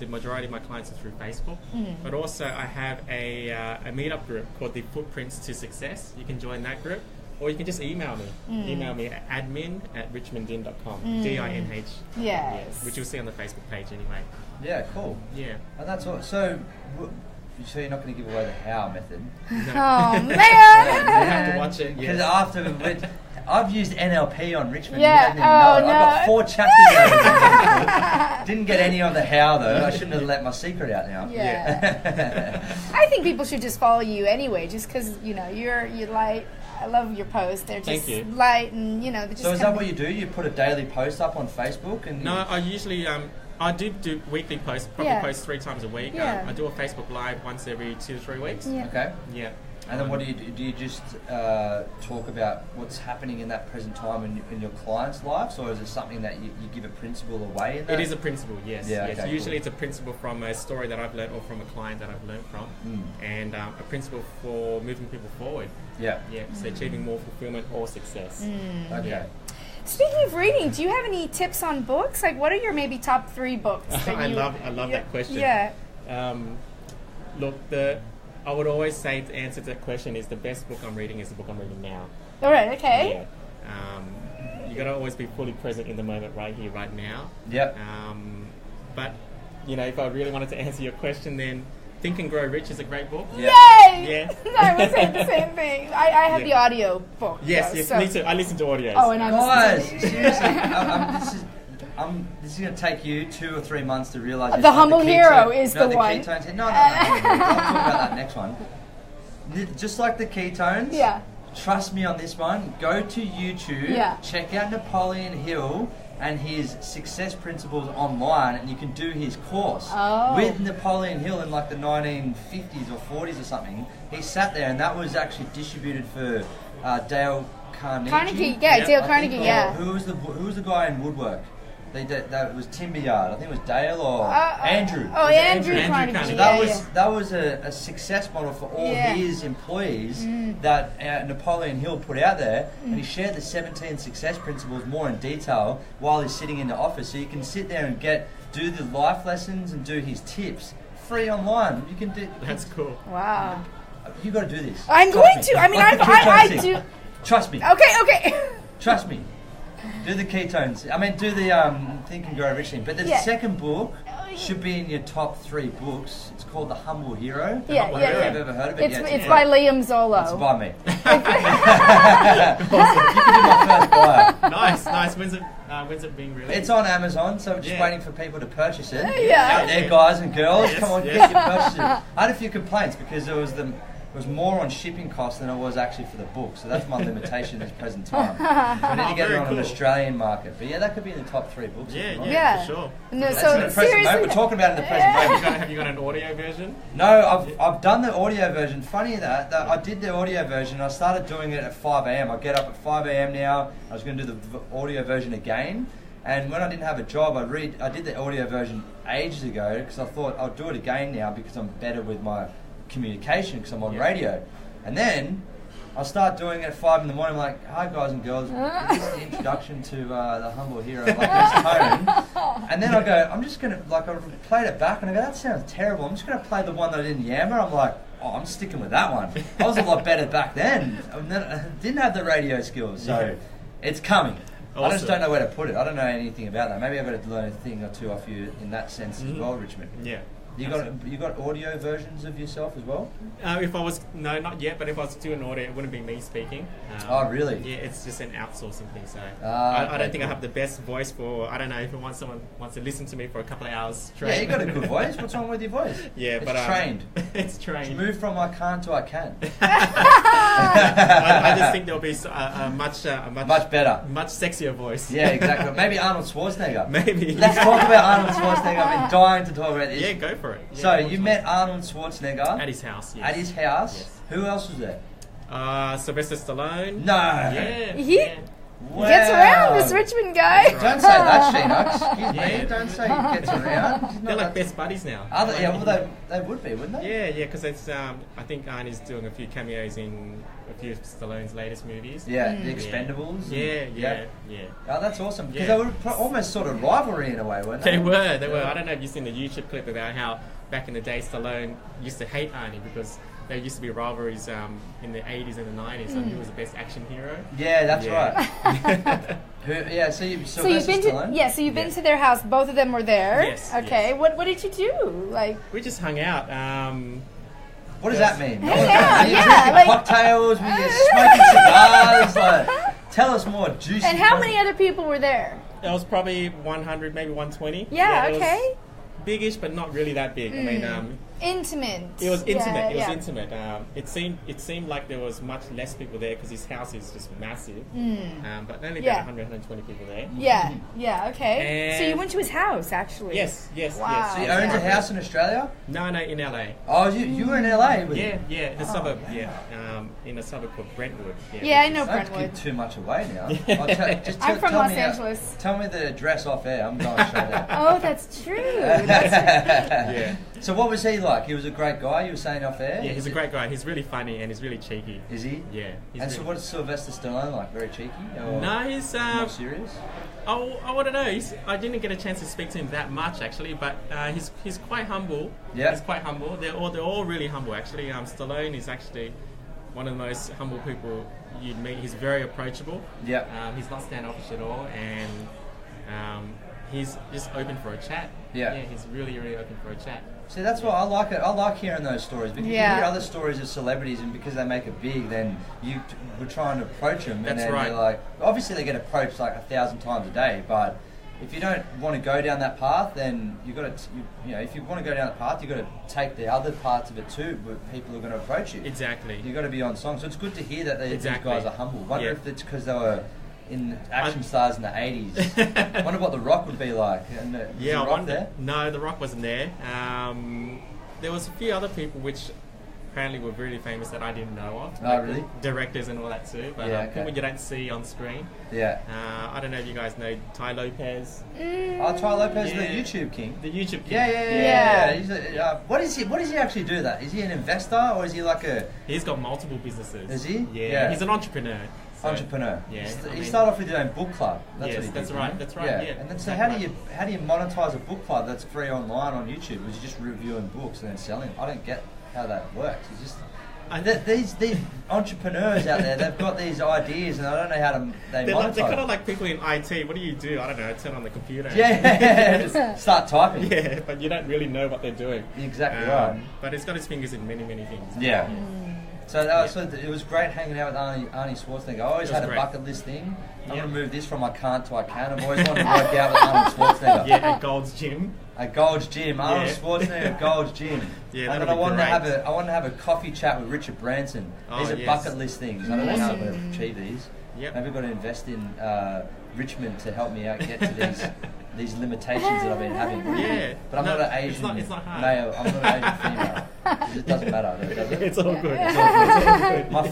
The majority of my clients are through Facebook, but also I have a meetup group called the Footprints to Success. You can join that group, or you can just email me. Email me at admin@richmonddihn.com. DINH. Yes. Which you'll see on the Facebook page anyway. Yeah, cool. Yeah. And that's all. So you're not going to give away the how method? No. Oh, man! You have to watch it. Because after I've used NLP on Richmond. Yeah. You don't even know. No. I've got 4 chapters out. Didn't get any of the how though. I shouldn't have let my secret out now. Yeah. I think people should just follow you anyway, just because you're light. I love your posts. They're just light, and they're just. So is that what you do? You put a daily post up on Facebook, and no, I usually I do weekly posts. Probably post 3 times a week. I do a Facebook Live once every 2 to 3 weeks. Yeah. Okay. Yeah. And then what do you do? Do you just talk about what's happening in that present time in your clients' lives, or is it something that you give a principle away in that? It is a principle, yes. Yeah, yes. Okay, Usually it's a principle from a story that I've learned or from a client that I've learned from, and a principle for moving people forward. Yeah. Yeah, so achieving more fulfillment or success. Okay. Yeah. Speaking of reading, do you have any tips on books? Like, what are your maybe top 3 books? That I love that question. Yeah. Look, I would always say the answer to that question is the best book I'm reading is the book I'm reading now. All right, okay. Yeah. You got to always be fully present in the moment, right here, right now. Yep. But, if I really wanted to answer your question, then Think and Grow Rich is a great book. Yay! Yeah. I would say the same thing. I have the audio book. Yes, me too. I listen to audios. Oh, and I listen to seriously, this is going to take you 2 or 3 months to realise. The Humble Hero is the one. Ketones. No. I'll talk about that next one. Just like the ketones. Yeah. Trust me on this one. Go to YouTube. Yeah. Check out Napoleon Hill and his success principles online, and you can do his course with Napoleon Hill in like the 1950s or 40s or something. He sat there, and that was actually distributed for Dale Carnegie. Dale Carnegie. Who was the guy in Woodwork? That was Timber Yard. I think it was Dale or Andrew. Oh, Andrew Carnegie. So that was a success model for all his employees that Napoleon Hill put out there, and he shared the 17 success principles more in detail while he's sitting in the office. So you can sit there and do the life lessons and do his tips free online. You can do. That's cool. Wow. You got to do this. I'm going to. I mean, I do. Trust me. Okay. Trust me. Do the ketones. I mean, do the Think and Grow Richly. But the second book should be in your top 3 books. It's called The Humble Hero. Yeah. Have you ever heard of it? It's by Liam Zollo. It's by me. You can do my first bio. Nice. When's it being released? It's on Amazon, so we're just waiting for people to purchase it. Yeah. Out there, guys and girls, Yes, come on, yes. get your purchases. I had a few complaints because it was more on shipping costs than it was actually for the book. So that's my limitation at this present time. So I need to get it on an Australian market. But yeah, that could be in the top 3 books. Yeah, for sure. No, That's so in the present moment. We're talking about it in the present moment. Have you got an audio version? No, I've done the audio version. Funny that I did the audio version. And I started doing it at 5 a.m. I get up at 5 a.m. now. I was going to do the audio version again. And when I didn't have a job, I did the audio version ages ago because I thought I'll do it again now because I'm better with my communication because I'm on radio. And then I'll start doing it at 5 in the morning. I'm like, hi guys and girls, this is the introduction to the Humble Hero, like this tone. And then I go, I'm just going to, I played it back and I go, that sounds terrible. I'm just going to play the one that I did in Yammer. I'm like, I'm sticking with that one. I was a lot better back then. I didn't have the radio skills, so it's coming. Awesome. I just don't know where to put it. I don't know anything about that. Maybe I've got to learn a thing or two off you in that sense as well, Richmond. Yeah. You got audio versions of yourself as well? No, not yet. But if I was doing audio, it wouldn't be me speaking. Oh, really? Yeah, it's just an outsourcing thing. So I don't think I have the best voice for. I don't know if someone wants to listen to me for a couple of hours straight. Yeah, you got a good voice. What's wrong with your voice? Yeah, it's but trained. It's trained. It's moved from I can't to I can. I just think there'll be a much better, much sexier voice. Yeah, exactly. Maybe Arnold Schwarzenegger. Maybe. Let's talk about Arnold Schwarzenegger. I've been dying to talk about this. Yeah, go for it. Yeah, so you met Arnold Schwarzenegger at his house. Yes. At his house. Yes. Who else was there? Sylvester Stallone. No. Yeah. Wow. Gets around, this Richmond guy. Don't say that, Sheena. Excuse me. Don't say he gets around. They're like best buddies now. They would be, wouldn't they? Yeah, because it's. I think Arnie's doing a few cameos in a few of Stallone's latest movies. Yeah, The Expendables. Yeah. Oh, that's awesome. Because they were almost sort of rivalry in a way, weren't they? They were. I don't know if you've seen the YouTube clip about how back in the day Stallone used to hate Arnie because there used to be rivalries in the 80s and the 90s on who was the best action hero. Yeah, that's right. So you've been to their house. Both of them were there. Yes. Okay. Yes. What did you do? We just hung out. What does that mean? Hang out, drinking cocktails, were you smoking cigars? Tell us more juicy. And how many other people were there? There was probably 100, maybe 120. Yeah, okay. Biggish, but not really that big. I mean, intimate. It was intimate. It was intimate. It seemed like there was much less people there because his house is just massive. But only about 100, 120 people there. Yeah. Okay. And so you went to his house, actually. Yes. Wow. So he owns a house in Australia? No, in LA. Oh, you were in LA with him? Yeah, the suburb. In a suburb called Brentwood. Yeah, I know Don't Brentwood. give too much away now. I'm from Los Angeles. Tell me the address off air. I'm going to show that. Oh, that's true. Yeah. So what was he like? He was a great guy, you were saying off air? Yeah, he's a great guy. He's really funny and he's really cheeky. Is he? Yeah. So what's Sylvester Stallone like? Very cheeky? Or no, he's... more serious? Oh, I don't know. I didn't get a chance to speak to him that much, actually, but he's quite humble. Yeah. He's quite humble. They're all really humble, actually. Stallone is actually one of the most humble people you'd meet. He's very approachable. Yeah. He's not standoffish at all, and he's just open for a chat. Yeah. He's really, really open for a chat. See, that's why I like it. I like hearing those stories because you hear other stories of celebrities, and because they make it big, then you were trying to approach them, and then they're like, obviously they get approached like 1,000 times a day, but if you don't want to go down that path, then you got to, if you want to go down that path, you got to take the other parts of it too. But people are going to approach you. Exactly. You got to be on song. So it's good to hear that these guys are humble. Wonder if it's because they were in action stars in the 80s. Wonder what The Rock would be like. And was The Rock there? No, The Rock wasn't there. There was a few other people which apparently were really famous that I didn't know of. Oh, really? Directors and all that too. But people you don't see on screen. Yeah. I don't know if you guys know Ty Lopez. Oh, Ty Lopez, the YouTube king. The YouTube king. Yeah. He's what does he actually do? That is he an investor or is he like a? He's got multiple businesses. Is he? Yeah. He's an entrepreneur. So, entrepreneur. Yeah. He started off with his own book club. That's what he did. That's right. That's right. Yeah. And then so how do you monetize a book club that's free online on YouTube? Was you just reviewing books and then selling? I don't get how that works. It's just these entrepreneurs out there, they've got these ideas and I don't know how they monetize. They're kind of like people in IT. What do you do? I don't know. Turn on the computer. Just start typing. Yeah, but you don't really know what they're doing. Exactly right. But he's got his fingers in many, many things. Yeah. So it was great hanging out with Arnie Schwarzenegger. I always had a bucket list thing. I'm going to move this from I can't to I can. I've always wanted to work out with Arnold Schwarzenegger. Yeah, at Gold's Gym. At Gold's Gym. Arnold Schwarzenegger at Gold's Gym. Yeah, and then I wanted to have a coffee chat with Richard Branson. These are bucket list things. I don't know how I'm going to achieve these. Yep. Maybe I've got to invest in Richmond to help me out get to these limitations that I've been having. Yeah. But I'm not an Asian it's not hard. male. I'm not an Asian female. It doesn't matter, does it? It's all good. It's all good. My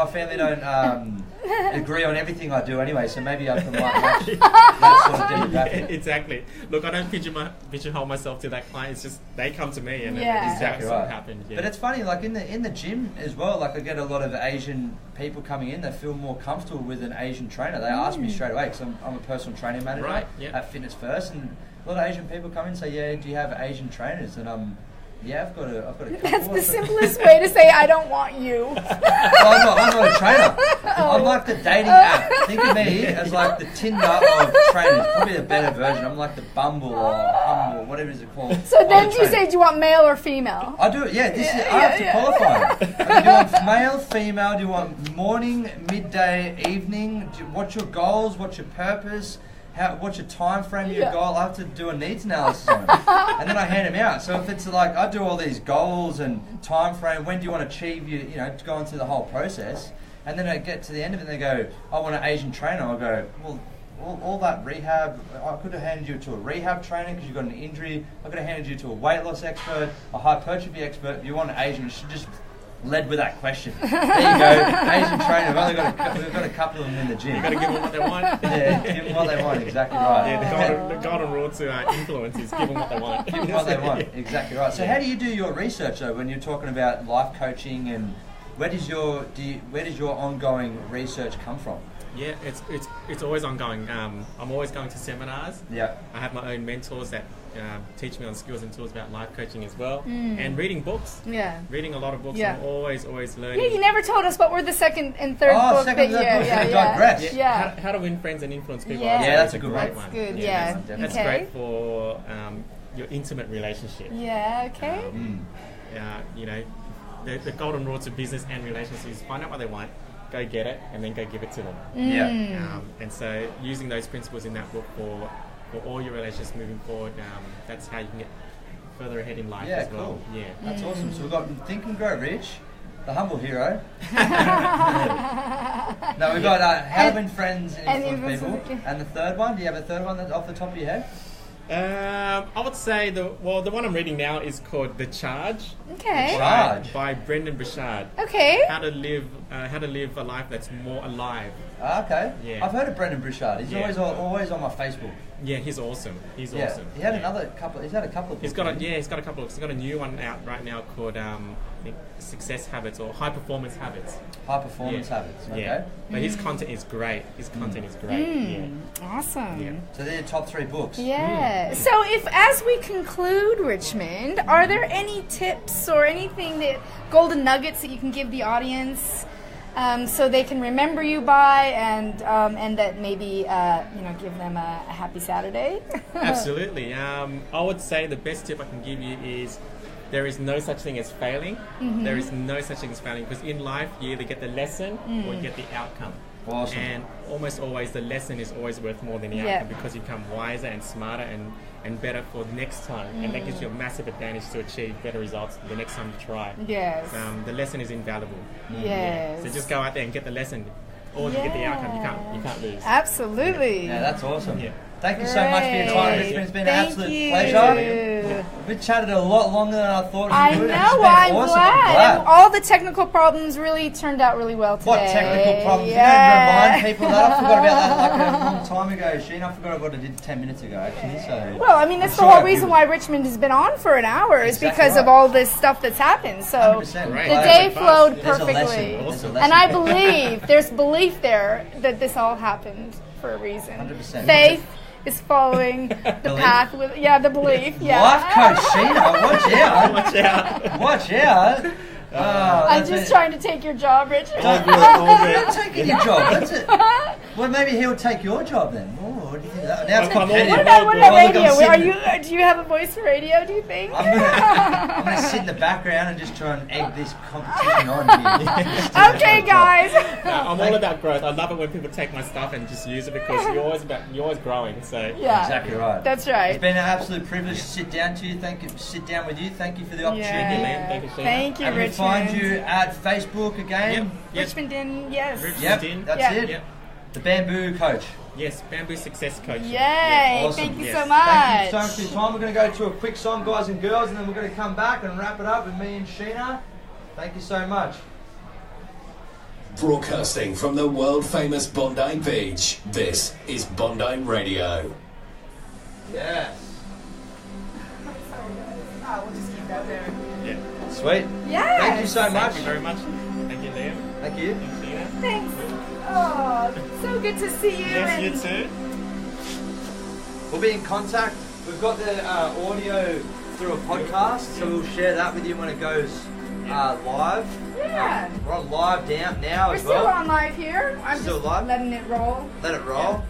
family don't agree on everything I do anyway, so maybe I can match that sort of demographic. Exactly. Look, I don't pigeonhole myself to that client. It's just they come to me and Yeah. it's Exactly what right. happened. Yeah. But it's funny, like in the gym as well. Like I get a lot of Asian people coming in. They feel more comfortable with an Asian trainer. They ask me straight away because I'm a personal training manager at Fitness First, and a lot of Asian people come in and say, "Yeah, do you have Asian trainers?" And yeah, I've got a couple. That's the simplest way to say I don't want you. I'm not a trainer. I'm like the dating app. Think of me as like the Tinder of trainers. Probably a better version. I'm like the Bumble or Humble, whatever it's called. So then you say, do you want male or female? I do it. Yeah, I have to qualify. Do you want male, female? Do you want morning, midday, evening? What's your goals? What's your purpose? What's your time frame, your goal? I have to do a needs analysis on it. And then I hand them out. So if it's like, I do all these goals and time frame, when do you want to achieve, going through the whole process. And then I get to the end of it and they go, I want an Asian trainer. I'll go, well, all that rehab, I could have handed you to a rehab trainer because you've got an injury. I could have handed you to a weight loss expert, a hypertrophy expert. If you want an Asian, you should just led with that question. There you go, Asian trainer. We've got a couple of them in the gym. You've got to give them what they want. Yeah, give them what they want, exactly right. Yeah, the golden rule to influence is give them what they want. Give them what they want, exactly right. So how do you do your research though when you're talking about life coaching, and where does your ongoing research come from? Yeah, it's always ongoing. I'm always going to seminars. Yeah. I have my own mentors that teach me on skills and tools about life coaching as well. And reading books. Yeah. Reading a lot of books. I'm always learning. Yeah, you never told us what were the second and third book that you digress. Yeah. How to win friends and influence people. Yeah, that's a good one. That's good, yeah. That's great for your intimate relationship. Yeah, okay. The golden rule to business and relationships is find out what they want, go get it, and then go give it to them. Yeah. And so using those principles in that book for all your relationships moving forward, that's how you can get further ahead in life as well. Cool. Yeah, that's awesome. So we've got Think and Grow Rich, the humble hero. No, we've got How to Win Friends and Influence People. And the third one, do you have a third one that's off the top of your head? I would say the one I'm reading now is called The Charge. Okay. The Charge by Brendan Burchard. Okay. How to live a life that's more alive. Okay. Yeah. I've heard of Brendan Burchard. He's always on my Facebook. Yeah, he's awesome. He's awesome. He had a couple of books. He's got a couple of. He's got a new one out right now called I think Success Habits or High Performance Habits. High Performance Habits. Okay. Yeah. But his content is great. Yeah. Awesome. Yeah. So they're your top 3 books. Yeah. So as we conclude, Richmond, are there any tips or anything golden nuggets that you can give the audience? So they can remember you by, and that maybe give them a happy Saturday. Absolutely. I would say the best tip I can give you is there is no such thing as failing. There is no such thing as failing because in life you either get the lesson or you get the outcome. Awesome. And almost always the lesson is always worth more than the outcome because you become wiser and smarter and better for the next time. And that gives you a massive advantage to achieve better results the next time you try. Yes. The lesson is invaluable. Yes. So just go out there and get the lesson. Or you get the outcome. You can't lose. Absolutely. Yeah, that's awesome. Yeah. Thank you so much for your time, Richmond. It's been an absolute pleasure. We chatted a lot longer than I thought we would. I know, I'm glad. And all the technical problems really turned out really well today. What technical problems? Yeah. You don't remind people that? I forgot about that like a long time ago, Sheena. I forgot what I did 10 minutes ago, actually. So well, I mean, that's the whole reason why Richmond has been on for an hour is because of all this stuff that's happened. So the day flowed perfectly. And I believe, there's belief there that this all happened for a reason. 100%. Faith is following the path with the belief. Yeah. Life coach Sheena, watch out. Watch out. Watch out. I'm just trying to take your job, Richard. I'm not taking your job. That's it. Well, maybe he'll take your job then. Oh, what do you think of that? Now it's competitive. What about radio? Do you have a voice for radio, do you think? I'm going to sit in the background and just try and egg this competition on here. Okay, guys. No, I'm all about growth. I love it when people take my stuff and just use it because you're always growing. So yeah, exactly right. That's right. It's been an absolute privilege to sit down with you. Thank you for the opportunity. Yeah. Thank you, Sheena. Thank you, and Richmond. We find you at Facebook again. Yep. Richmond Dihn, yes. Yep, that's it. Yep. The Bamboo Coach. Yes, Bamboo Success Coach. Yay! Yeah, awesome. Thank you so much. Thank you so much for your time. We're going to go to a quick song, guys and girls, and then we're going to come back and wrap it up with me and Sheena. Thank you so much. Broadcasting from the world-famous Bondi Beach, this is Bondi Radio. Yes. We'll just keep that there. Yeah. Sweet. Yes. Thank you so much. Thank you very much. Thank you, Liam. Thank you. Thank you, Sheena. Thanks. Oh, so good to see you. Yes, you too. We'll be in contact. We've got the audio through a podcast, so we'll share that with you when it goes live. Yeah. We're on live now We're as well. still on live here. I'm Still just live? letting it roll. Let it roll.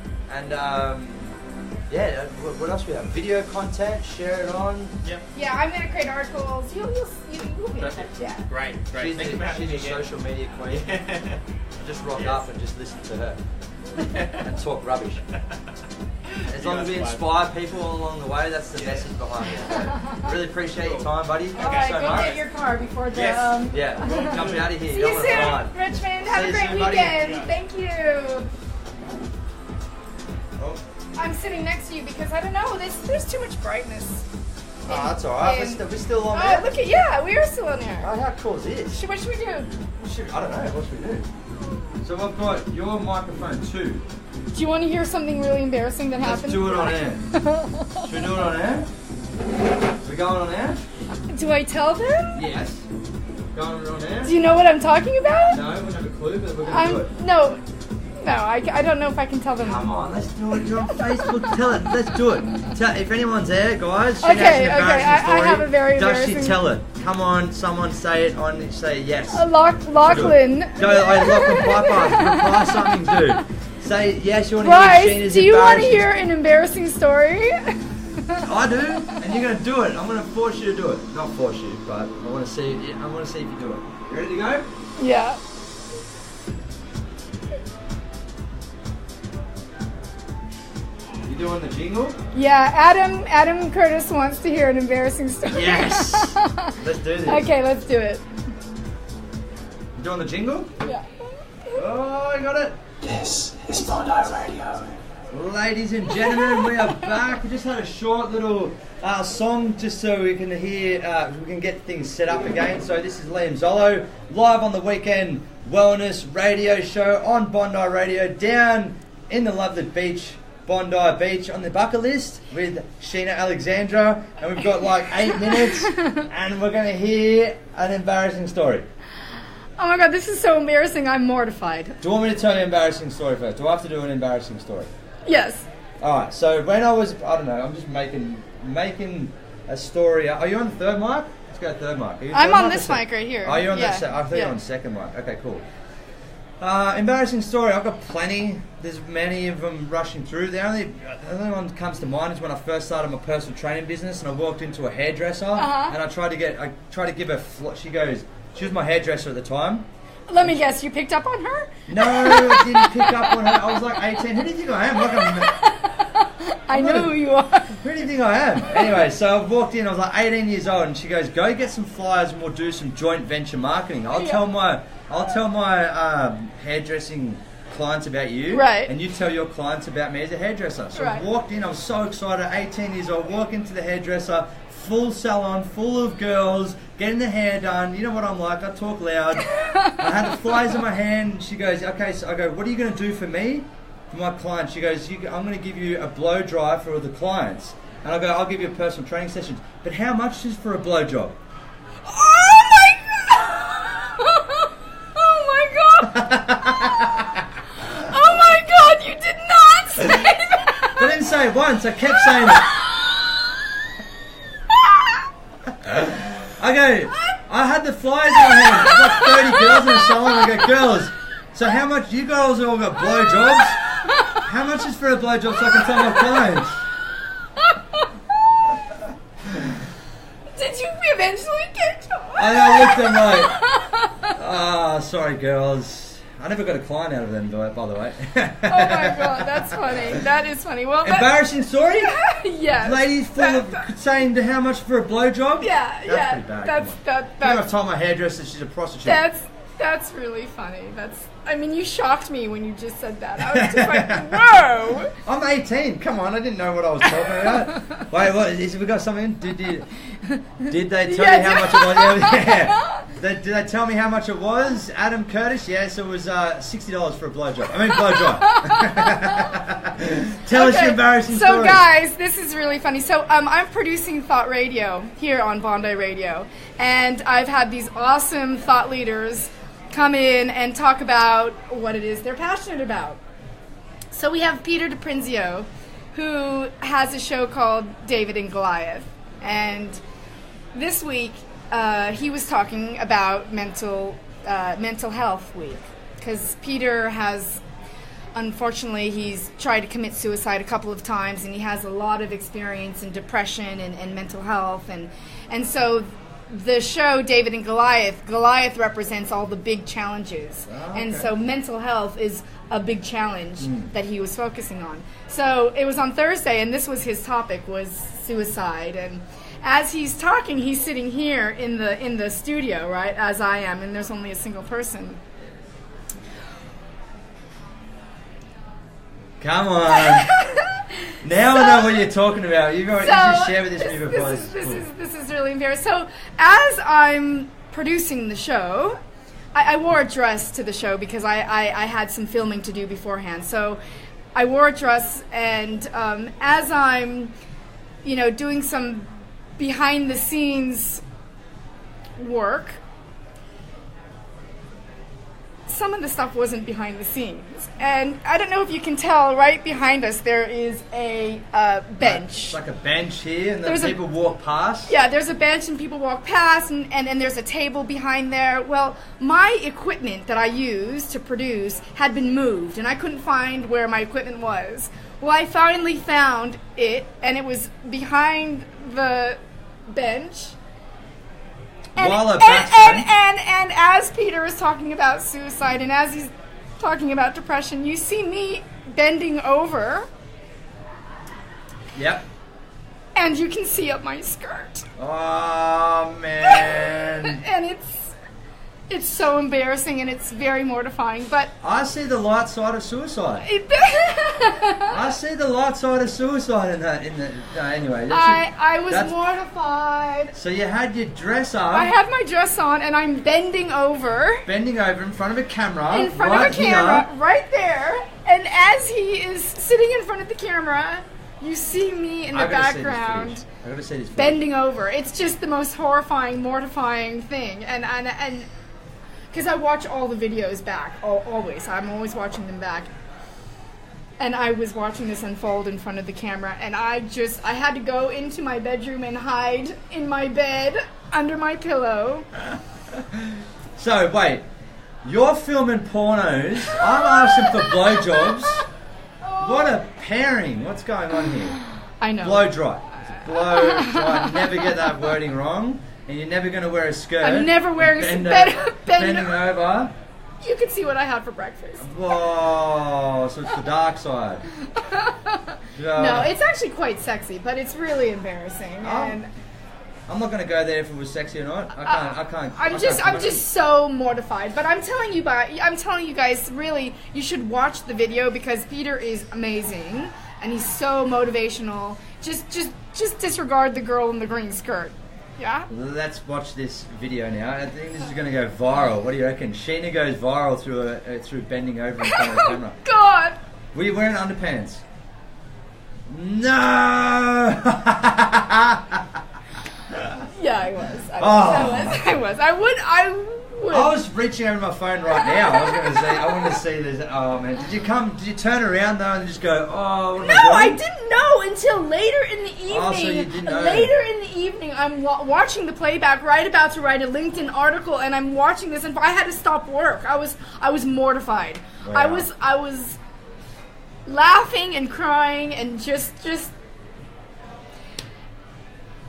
Yeah. And what else we have? Video content, share it on. Yep. Yeah, I'm going to create articles. You'll be in touch, yeah. Great. She's Thank you for having me a again. social media queen. Just rock up and just listen to her and talk rubbish. As long as we inspire people along the way, that's the message behind it. So really appreciate your time, buddy. Thank Alright, you so go much. get your car before the... Yeah, jump out of here. See You you don't soon, want to Richmond. Have a great weekend. Thank you. Oh. I'm sitting next to you because I don't know. There's too much brightness. Oh, that's alright. We're still on there. Look at we are still on there. Oh, how cool is this? What should we do? I don't know. What should we do? So I've got your microphone too. Do you want to hear something really embarrassing that happened? Let's do it on air. Should we do it on air? Are we going on air? Do I tell them? Yes. Going on air? Do you know what I'm talking about? No, we don't have a clue, but we're going to do it. No, I don't know if I can tell them. Come on, let's do it. You're on Facebook. Tell it. Let's do it. If anyone's there, guys. She Okay, has an embarrassing story. I have a very Does embarrassing... she tell it? Come on, someone say it on. Say yes. Lachlan. Go, Lachlan Piper. Reply something, dude. Say yes. You want to Bryce, hear Sheena's do you want to embarrassing- hear an embarrassing story? I do, and you're gonna do it. I'm gonna force you to do it. Not force you, but I want to see. I want to see if you do it. You ready to go? Yeah. You doing the jingle? Yeah, Adam Curtis wants to hear an embarrassing story. Yes. Let's do this. Okay, let's do it. You doing the jingle? Yeah. Oh, I got it. This is Bondi Radio. Ladies and gentlemen, we are back. We just had a short little song just so we can hear, we can get things set up again. So this is Liam Zollo, live on the weekend wellness radio show on Bondi Radio, down in the lovely beach, Bondi Beach, on the bucket list with Sheena Alexandra. And we've got like 8 minutes and we're going to hear an embarrassing story. Oh my god, this is so embarrassing. I'm mortified. Do you want me to tell you an embarrassing story first? Do I have to do an embarrassing story? Yes. Alright, so when I was, I don't know, I'm just making a story. Are you on the third mic? Let's go third mic. I'm on this mic right here. Are you on that? I thought you were on second mic. Okay, cool. Embarrassing story. I've got plenty. There's many of them rushing through. The only one that comes to mind is when I first started my personal training business, and I walked into a hairdresser, and I tried to give her. She was my hairdresser at the time. Let me guess, you picked up on her? No, I didn't pick up on her. I was like 18. Who do you think I am? I know who you are. Who do you think I am? Anyway, so I walked in. I was like 18 years old, and she goes, "Go get some flyers, and we'll do some joint venture marketing." I'll tell my hairdressing clients about you, right, and you tell your clients about me as a hairdresser. So I walked in, I was so excited, 18 years old, walk into the hairdresser, full salon, full of girls, getting the hair done. You know what I'm like, I talk loud. I had the flyers in my hand. She goes, okay, so I go, what are you going to do for me? For my clients. She goes, I'm going to give you a blow dry for all the clients. And I go, I'll give you a personal training session. But how much is for a blow job? Oh my God! Oh my God! Oh my God! You did not say that. I didn't say it once. I kept saying it. I go, I had the flyers in my hand. There's like 30 girls in the salon. I go, girls, so how much, you girls all got blow jobs? How much is for a blow job so I can tell my clients? Did you eventually get yours? I looked at them like, sorry girls. I never got a client out of them, by the way. Oh my God, that's funny. That is funny. Well, embarrassing story? Yeah. Ladies full of saying how much for a blowjob? Yeah, that's pretty bad. That's I've told my hairdresser she's a prostitute. That's really funny. You shocked me when you just said that. I was just like, whoa! I'm 18. Come on, I didn't know what I was talking about. Wait, what? We got something? Did they tell you how much it was? Yeah. Did they tell me how much it was? Adam Curtis? Yes, it was $60 for a blowjob. Blow dry. Tell us your embarrassing story. So guys, this is really funny. So I'm producing Thought Radio here on Bondi Radio. And I've had these awesome thought leaders come in and talk about what it is they're passionate about. So we have Peter DiPrinzio, who has a show called David and Goliath. And this week, he was talking about mental health week. Because Peter has, unfortunately, he's tried to commit suicide a couple of times, and he has a lot of experience in depression and mental health. And so the show David and Goliath represents all the big challenges. And so mental health is a big challenge that he was focusing on. So it was on Thursday, and this was his topic, was suicide. And as he's talking, he's sitting here in the studio, right, as I am, and there's only a single person. Come on. Now I know what you're talking about. You just shared with this me before. This is really embarrassing. So as I'm producing the show, I wore a dress to the show because I had some filming to do beforehand. So I wore a dress, and as I'm, doing some behind the scenes work, some of the stuff wasn't behind the scenes. And I don't know if you can tell, right behind us there is a bench. It's like a bench here, and then people walk past. Yeah, there's a bench and people walk past, and there's a table behind there. Well, my equipment that I used to produce had been moved, and I couldn't find where my equipment was. Well, I finally found it, and it was behind the bench. And as Peter is talking about suicide, and as he's talking about depression, you see me bending over. Yep. And you can see up my skirt. Oh, man. And it's so embarrassing, and it's very mortifying. But I see the light side of suicide. I see the light side of suicide in that. Anyway, I was mortified. So you had your dress on. I had my dress on, and I'm bending over. Bending over in front of a camera. In front of a camera, right there. And as he is sitting in front of the camera, you see me in the background. I gotta see this. Bending over. It's just the most horrifying, mortifying thing, and. Because I watch all the videos back, always. I'm always watching them back. And I was watching this unfold in front of the camera, and I had to go into my bedroom and hide in my bed under my pillow. So, wait. You're filming pornos. I'm asking for blowjobs. What a pairing. What's going on here? I know. Blow dry. Blow dry. Never get that wording wrong. And you're never going to wear a skirt. I'm never wearing a skirt. Bending over. You can see what I had for breakfast. Whoa, so it's the dark side. No, it's actually quite sexy, but it's really embarrassing. I'm not going to go there if it was sexy or not. I can't. I'm just so mortified. But I'm telling you guys, really, you should watch the video because Peter is amazing and he's so motivational. Just disregard the girl in the green skirt. Yeah? Let's watch this video now. I think this is going to go viral. What do you reckon? Sheena goes viral through bending over in front of the camera. God! Were you wearing underpants? No! Yeah, I was. I would. I was reaching over my phone right now. I want to see this. Oh man, did you turn around though and just go, oh? What no, I didn't know until later in the evening. Oh, so you didn't know. Later in the evening, I'm watching the playback, right about to write a LinkedIn article, and I'm watching this, and I had to stop work. I was mortified. Wow. I was laughing and crying and just.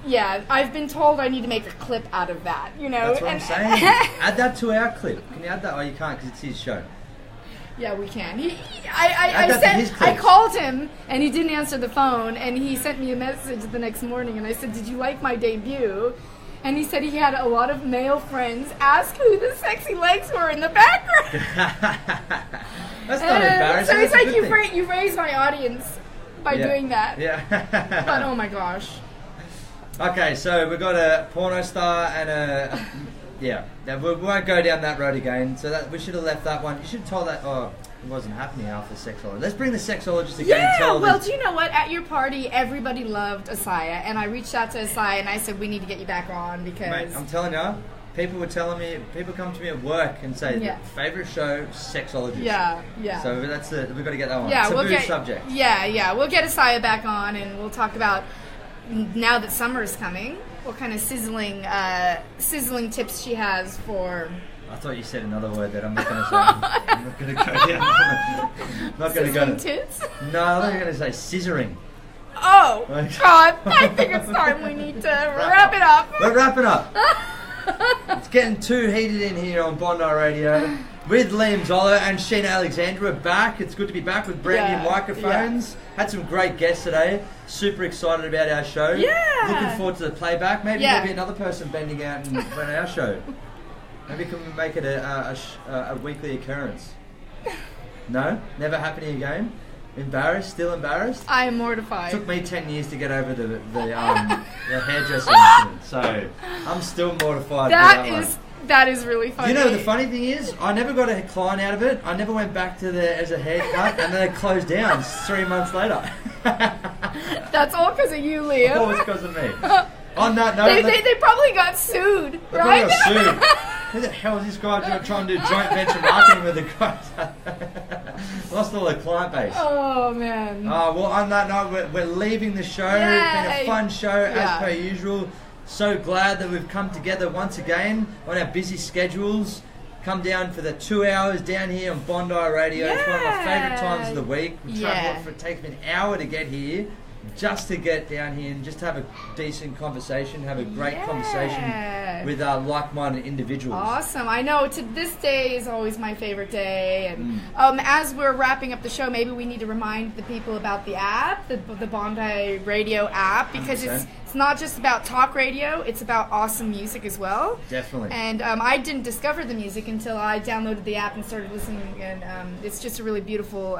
Yeah, I've been told I need to make a clip out of that, you know. That's what I'm saying. Add that to our clip. Can you add that? Oh, you can't because it's his show. Yeah, we can. I called him and he didn't answer the phone, and he sent me a message the next morning, and I said, "Did you like my debut?" And he said he had a lot of male friends ask who the sexy legs were in the background. That's not embarrassing. So he's like, you raised my audience by doing that. Yeah. But oh my gosh. Okay, so we've got a porno star and a... Yeah, we won't go down that road again. So that we should have left that one. You should have told that... Oh, it wasn't happening after sexologist. Let's bring the sexologist again. Yeah, well, do you know what? At your party, everybody loved Asaya. And I reached out to Asaya and I said, we need to get you back on because... Mate, I'm telling you, people come to me at work and say, favourite show, sexologist. Yeah. So we've got to get that one. Yeah, Taboo subject. Yeah. We'll get Asaya back on and we'll talk about... Now that summer is coming, what kind of sizzling tips she has for... I thought you said another word that I'm not going to say. I'm not going to go down. I'm not going to go... tits? No, I'm not going to say scissoring. Oh, God. I think it's time we need to wrap it up. We're wrapping up. It's getting too heated in here on Bondi Radio. With Liam Zollo and Sheena Alexandra back. It's good to be back with brand new microphones. Yeah. Had some great guests today. Super excited about our show. Yeah. Looking forward to the playback. Maybe there'll be another person bending out and run our show. Maybe can we make it a weekly occurrence? No? Never happening again? Embarrassed? Still embarrassed? I am mortified. It took me 10 years to get over the hairdresser incident. So I'm still mortified. That is really funny. You know, the funny thing is, I never got a client out of it. I never went back to as a haircut, and then it closed down 3 months later. That's all because of you, Liam. All was because of me. On that note... They probably got sued, they right? Probably got sued. Who the hell is this guy trying to do joint venture marketing with the guys? Lost all the client base. Oh, man. Well, on that note, we're leaving the show. Yay. It's been a fun show, as per usual. So glad that we've come together once again on our busy schedules. Come down for the 2 hours down here on Bondi Radio. Yeah. It's one of my favourite times of the week. It takes me an hour to get here, just to get down here and just have a decent conversation, have a great conversation with like-minded individuals. Awesome. I know this day is always my favorite day. And as we're wrapping up the show, maybe we need to remind the people about the app, the Bondi Radio app, because 100%. it's not just about talk radio, it's about awesome music as well. Definitely. And I didn't discover the music until I downloaded the app and started listening, and it's just a really beautiful,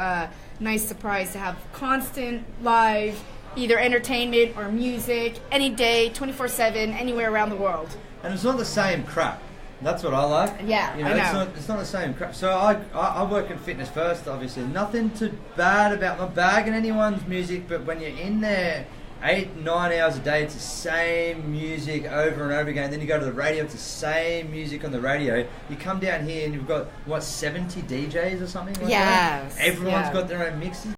nice surprise to have constant live either entertainment or music any day, 24/7, anywhere around the world. And it's not the same crap. That's what I like. Yeah, you know, I know. It's not the same crap. So I work in fitness first, obviously. Nothing too bad about not bagging anyone's music, but when you're in there 8-9 hours a day, it's the same music over and over again. Then you go to the radio, it's the same music on the radio. You come down here and you've got, 70 DJs or something like that? Yes. Everyone's got their own mixes.